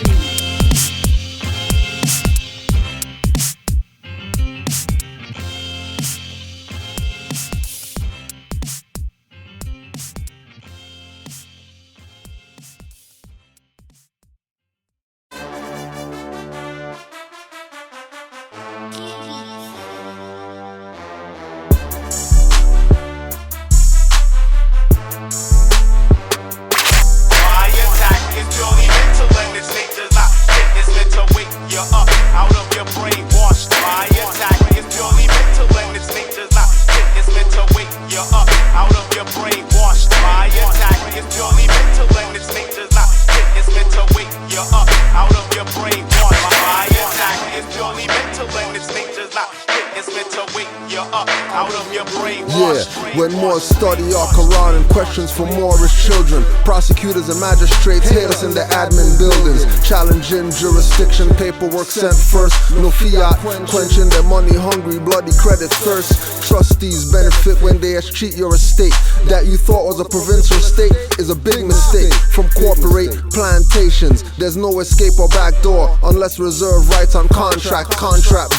When more study our Quran and questions for Moorish children. Prosecutors and magistrates hate us in the admin buildings. Challenging jurisdiction, paperwork sent first. No fiat, quenching their money hungry, bloody credit thirst. Trustees benefit when they cheat your estate. That you thought was a provincial state is a big mistake. From corporate plantations, there's no escape or back door unless reserve rights on contract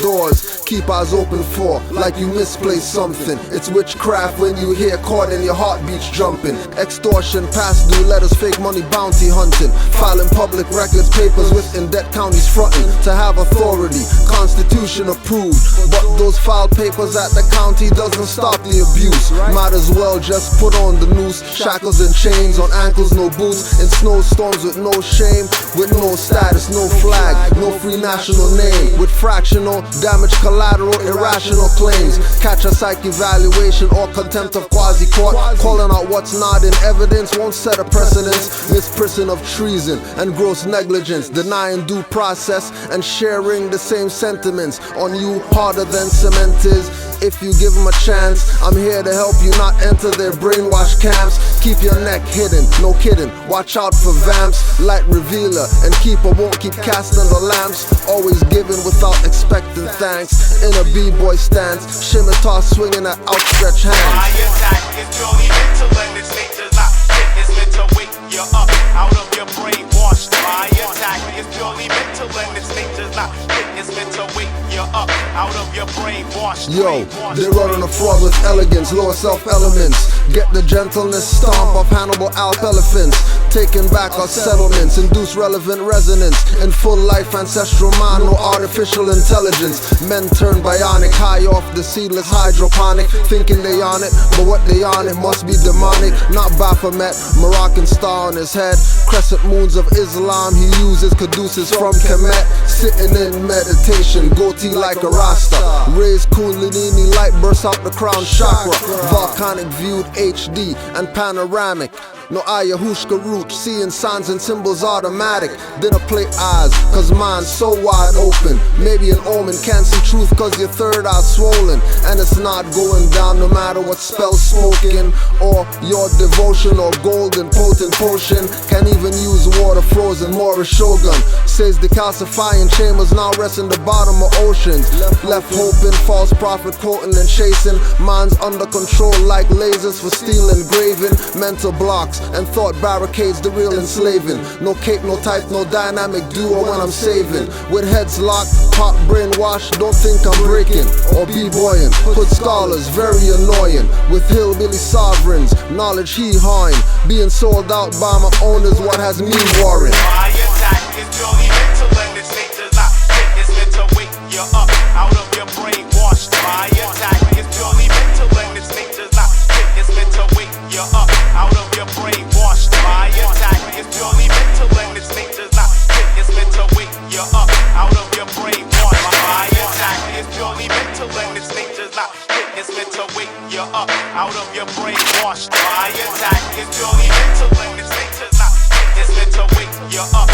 doors. Keep eyes open for, like you misplaced something. It's witchcraft when you hear caught and your heartbeats jumping. Extortion, past due letters, fake money, bounty hunting. Filing public records, papers with in-debt counties fronting to have authority, constitution approved. But those filed papers at the county doesn't stop the abuse. Might as well just put on the noose, shackles and chains on ankles, no boots. In snowstorms with no shame, with no status, no flag, no free national name. With fractional damage, collateral, irrational claims. Catch a psych evaluation or contempt of quasi-court. Calling out what's not in evidence won't set a precedence. Misprison of treason and gross negligence. Denying due process and sharing the same sentiments on you harder than cement is. If you give them a chance, I'm here to help you not enter their brainwash camps. Keep your neck hidden, no kidding, watch out for vamps. Light revealer and keeper won't keep casting the lamps. Always giving without expecting thanks. In a b-boy stance, scimitar swinging at outstretched hands. My attack is purely mental and its nature's not fit. It's meant to wake you up out of your brainwash. My attack is purely mental and its nature's not fit. It's meant to wake you up out of your brainwash. Yo, they run on a fraud with elegance, lower self elements. Get the gentleness stomp of Hannibal Alp elephants. Taking back our settlements, induce relevant resonance. In full life, ancestral mind, no artificial intelligence. Men turn bionic, high off the seedless hydroponic. Thinking they on it, but what they on it must be demonic. Not Baphomet, Moroccan star on his head. Crescent moons of Islam, he uses caduceus from Kemet. Sitting in meditation, goatee like a Rasta. Raised Kundalini light bursts out the crown chakra. Volcanic viewed HD and panoramic. No ayahuasca root, seeing signs and symbols automatic. Dinner plate eyes, cause mine's so wide open. Maybe an omen, can't see truth cause your third eye's swollen. And it's not going down no matter what spell's smoking. Or your devotion or golden potent potion. Can't even use water frozen, Moorish shogun. Says the calcifying chambers now rest in the bottom of oceans. Left hoping, false prophet quoting and chasing. Minds under control like lasers for steel engraving. Mental blocks and thought barricades, the real enslaving. No cape, no type, no dynamic duo when I'm saving. With heads locked, pop brainwash, don't think I'm breaking or b-boying. Hood scholars, very annoying. With hillbilly sovereigns, knowledge hee-hawing. Being sold out by my owners, what has me worrying? My attack is purely mental and its nature's not fit. It's meant to wake you up out of your brainwash. My attack is purely mental and its nature's not fit. It's meant to wake you up out of your brainwash. My attack is purely mental and its nature's not fit. It's meant to wake you up out of your brainwash. My attack is purely mental and its nature's not fit. It's meant to wake you up out of your brainwash. My attack is purely mental and its nature's not fit. It's meant to wake you up.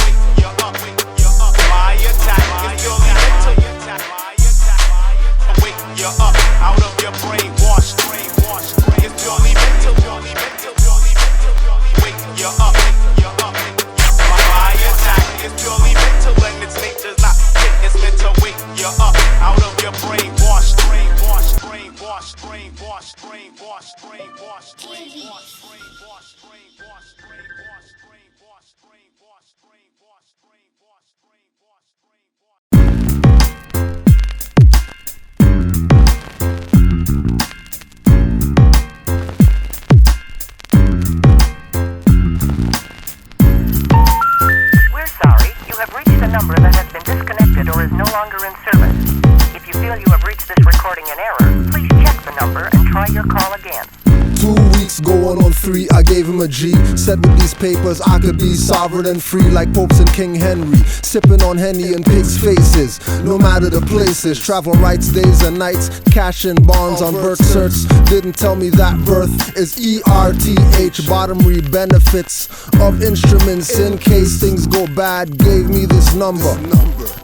My attack is purely mental. Wake you up out of your brainwash. It's purely mental. Wake you up. My attack is purely mental and its nature's not fit. It's meant to wake you up out of your brainwash. We're sorry, you have reached a number that has been disconnected or is no longer in service. If you feel you have reached this recording in error, please check the number and try your call again. 2 weeks going on 3, I gave him a G. Said with these papers I could be sovereign and free like popes and King Henry. Sipping on Henny and pigs' faces, no matter the places. Travel rights, days and nights, cash in bonds on birth certs. Didn't tell me that birth is ERTH. Bottom read benefits of instruments in case things go bad. Gave me this number.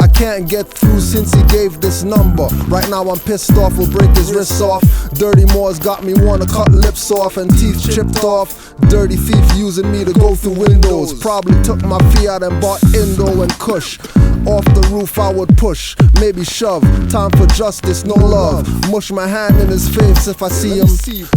I can't get through since he gave this number. Right now I'm pissed off, will break his wrists off. Dirty Moore's got me wanna cut lips off and teeth chipped off. Dirty thief using me to go through windows. Probably took my Fiat and bought Indo and Kush. Off the roof I would push, maybe shove. Time for justice, no love. Mush my hand in his face if I see him.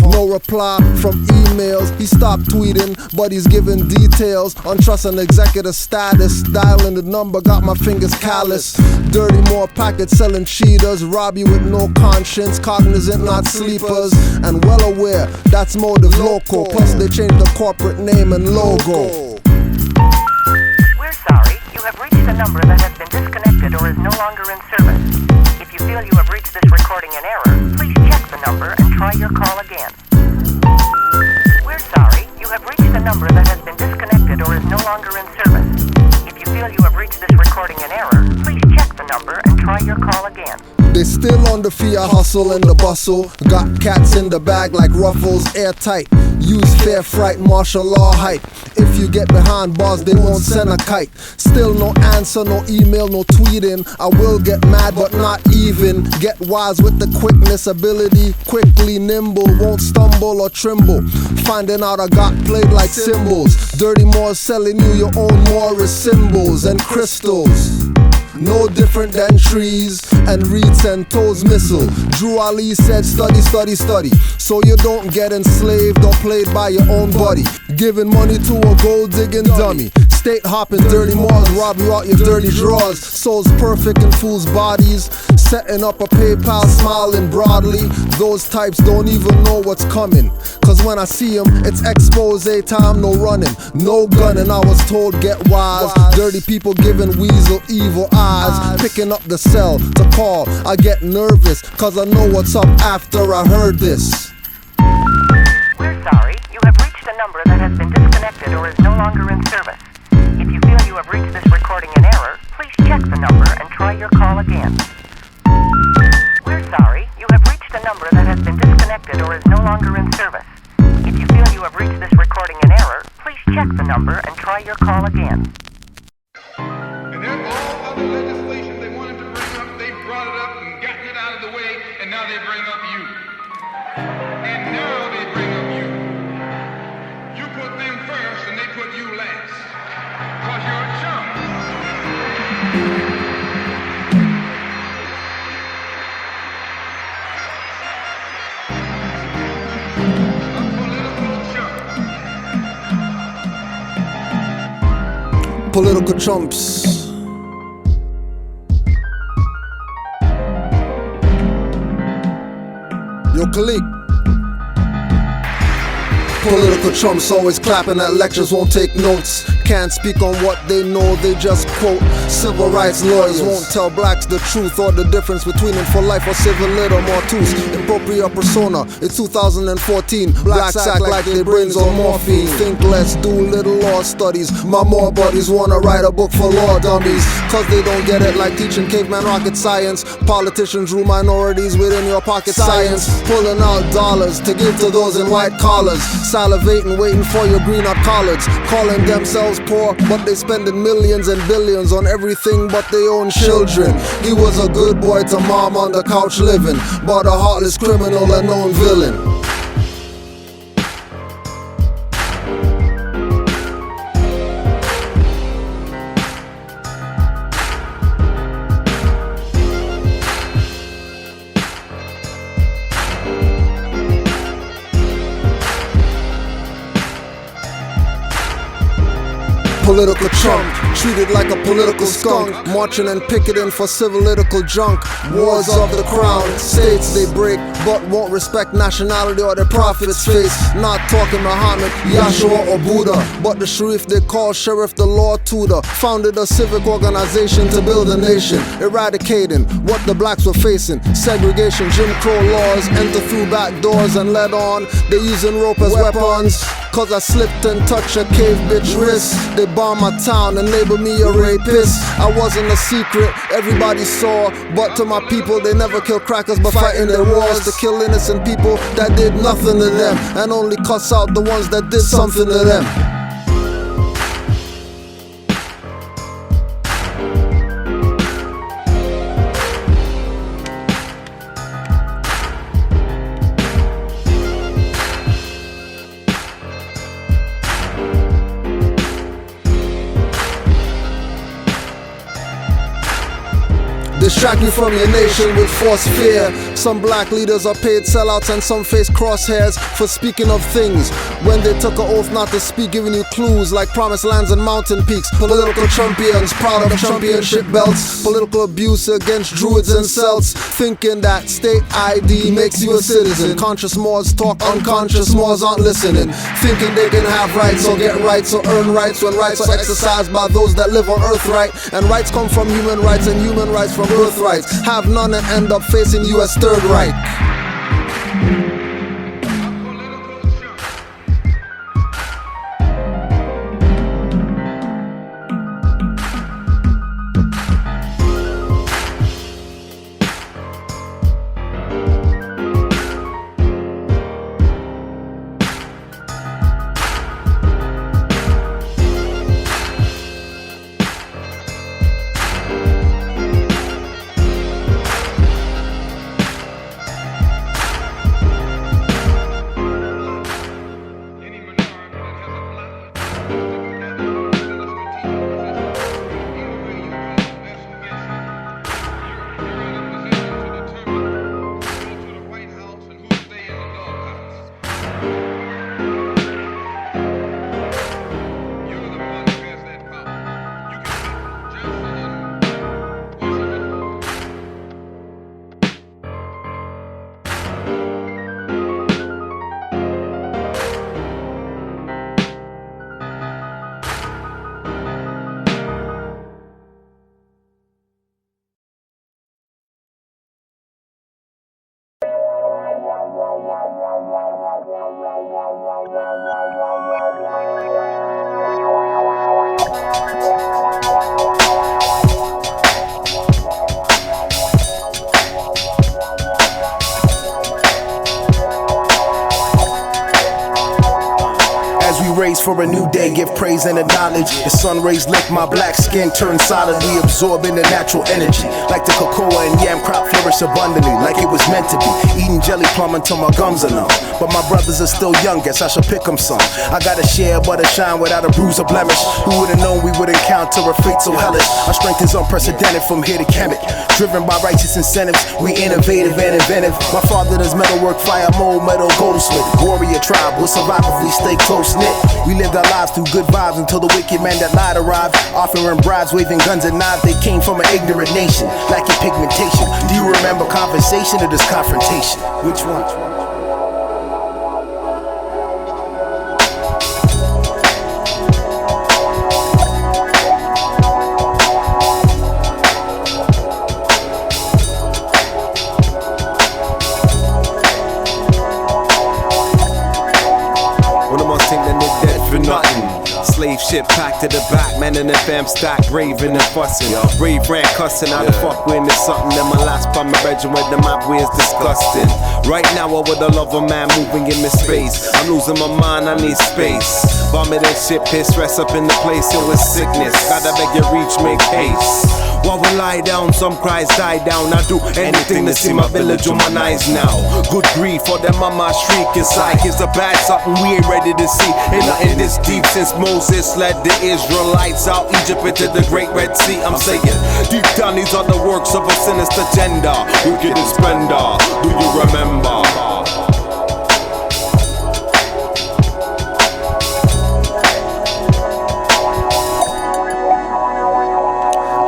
No reply from emails. He stopped tweeting, but he's giving details on trust and executive status. Dialing the number, got my fingers callous. Dirty Moor packets selling cheaters. Rob you with no conscience, cognizant, not sleepers. And well aware, that's motive local. Plus they changed the corporate name and logo. We're sorry, you have reached a number that has been disconnected or is no longer in service. If you feel you have reached this recording in error, please check the number and try your call again. We're sorry, you have reached a number that has been disconnected or is no longer in service. If you feel you have reached this recording in error, please check the number and try your call again. They still on the Fiat hustle and the bustle. Got cats in the bag like ruffles, airtight. Use fair fright, martial law hype. If you get behind bars, they won't send a kite. Still no answer, no email, no tweeting. I will get mad, but not even. Get wise with the quickness, ability, quickly nimble. Won't stumble or tremble. Finding out I got played like cymbals. Dirty Moor selling you your own Moorish symbols and crystals. No different than trees and reeds and toes missile. Drew Ali said study, study, study, so you don't get enslaved or played by your own buddy. Giving money to a gold digging dummy. State hopping dirty Moors, rob you out your dirty drawers. Souls perfect in fools' bodies. Setting up a PayPal, smiling broadly. Those types don't even know what's coming. Cause when I see them, it's expose time, no running, no gunning. I was told get wise. Dirty people giving weasel evil eyes. Picking up the cell to call. I get nervous cause I know what's up after I heard this. We're sorry, you have reached a number that has been disconnected or is no longer in service. If you feel you have reached this recording in error, please check the number and try your call again. We're sorry, you have reached a number that has been disconnected or is no longer in service. If you feel you have reached this recording in error, please check the number and try your call again. And then all other legislation they wanted to bring up, they brought it up and gotten it out of the way, and now they bring up you. And now they bring up you. You put them first and they put you last. Cause you're a chump. Politcal chumps. Yo, Khalid. Politcal chumps always clapping at lectures, won't take notes. Can't speak on what they know, they just quote. Civil rights lawyers won't tell blacks the truth or the difference between it for life or civil lit or mortus. Impropria persona, it's 2014. Blacks act like their brains on morphine. Think less, do little law studies. My more buddies wanna write a book for law dummies. Cause they don't get it like teaching caveman rocket science. Politicians rule minorities within your pocket science. Pulling out dollars to give to those in white collars. Salivating, waiting for your green up collards. Calling themselves poor, but they spending millions and billions on everything but their own children. He was a good boy to mom on the couch living, but a heartless criminal and known villain. Politcal chump, treated like a political skunk, marching and picketing for civil-political junk. Wars of the crown, states they break, but won't respect nationality or their prophet's face. Not talking Muhammad, Yahshua or Buddha, but the Sharif they call Sheriff the Law Tutor. Founded a civic organization to build a nation, eradicating what the blacks were facing. Segregation, Jim Crow laws, enter through back doors and led on. They using rope as weapons, cause I slipped and touched a cave bitch wrist. They bomb my town and label me a rapist. I wasn't a secret, everybody saw, but to my people they never kill crackers but fighting their wars. To kill innocent people that did nothing to them, and only cuss out the ones that did something to them. distract you from your nation with false fear. Some black leaders are paid sellouts and some face crosshairs for speaking of things when they took an oath not to speak, giving you clues like promised lands and mountain peaks. Political champions, proud of championship belts. Political abuse against druids and celts, thinking that state ID makes you a citizen. Conscious Moors talk, unconscious Moors aren't listening, thinking they can have rights or get rights or earn rights when rights are exercised by those that live on earth, right? And rights come from human rights and human rights from birthrights. Have none and end up facing US Third Reich. For a new day, give praise and acknowledge. The sun rays lift my black skin, turn solid. We absorb in the natural energy. Like the cocoa and yam crop flourish abundantly, like it was meant to be. Eating jelly plum until my gums are numb. But my brothers are still young, guess I should pick them some. I gotta share but a shine without a bruise or blemish. Who would've known we would encounter a fate so hellish? Our strength is unprecedented from here to Kemet. Driven by righteous incentives, we innovative and inventive. My father does metalwork, fire mold, metal goldsmith. Warrior tribe, we'll survive if we stay close-knit. We lived our lives through good vibes until the wicked man that lied arrived. Offering bribes, waving guns and knives. They came from an ignorant nation, lacking pigmentation. Do you remember conversation or this confrontation? Which one? Slave ship packed to the back, man in the fam stack, raving and fussing. Brave ran cussing, how the fuck when it's something that my last part my bedroom with the map is disgusting. Right now I would love a man moving in this space. I'm losing my mind, I need space. Vomit and shit, piss, rest up in the place, it was sickness. Gotta beg you reach, make haste. While we lie down, some cries die down. I do anything to see my village on my eyes now. Good grief for them mama shriek inside. It's a bad something we ain't ready to see. Ain't nothing this deep since Moses led the Israelites out Egypt into the Great Red Sea. I'm saying, deep down these are the works of a sinister gender. Wicked and splendor, do you remember?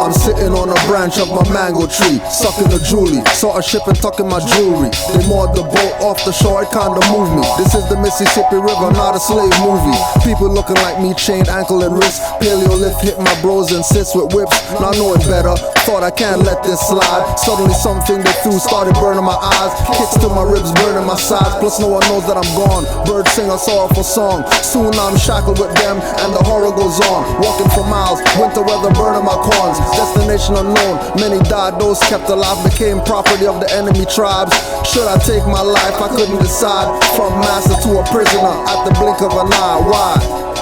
I'm sitting on a branch of my mango tree, sucking a Julie. Saw a ship and tucking my jewelry. They moored the boat off the shore, it kinda moved me. This is the Mississippi River, not a slave movie. People looking like me, chained ankle and wrist. Paleolith hit my bros and sis with whips. Not knowing better, thought I can't let this slide. Suddenly something they threw started burning my eyes. Kicks to my ribs, burning my sides. Plus no one knows that I'm gone. Birds sing a sorrowful song. Soon I'm shackled with them and the horror goes on. Walking for miles, winter weather burning my corns. Destination unknown, many died, those kept alive became property of the enemy tribes. Should I take my life? I couldn't decide. From master to a prisoner at the blink of an eye. Why?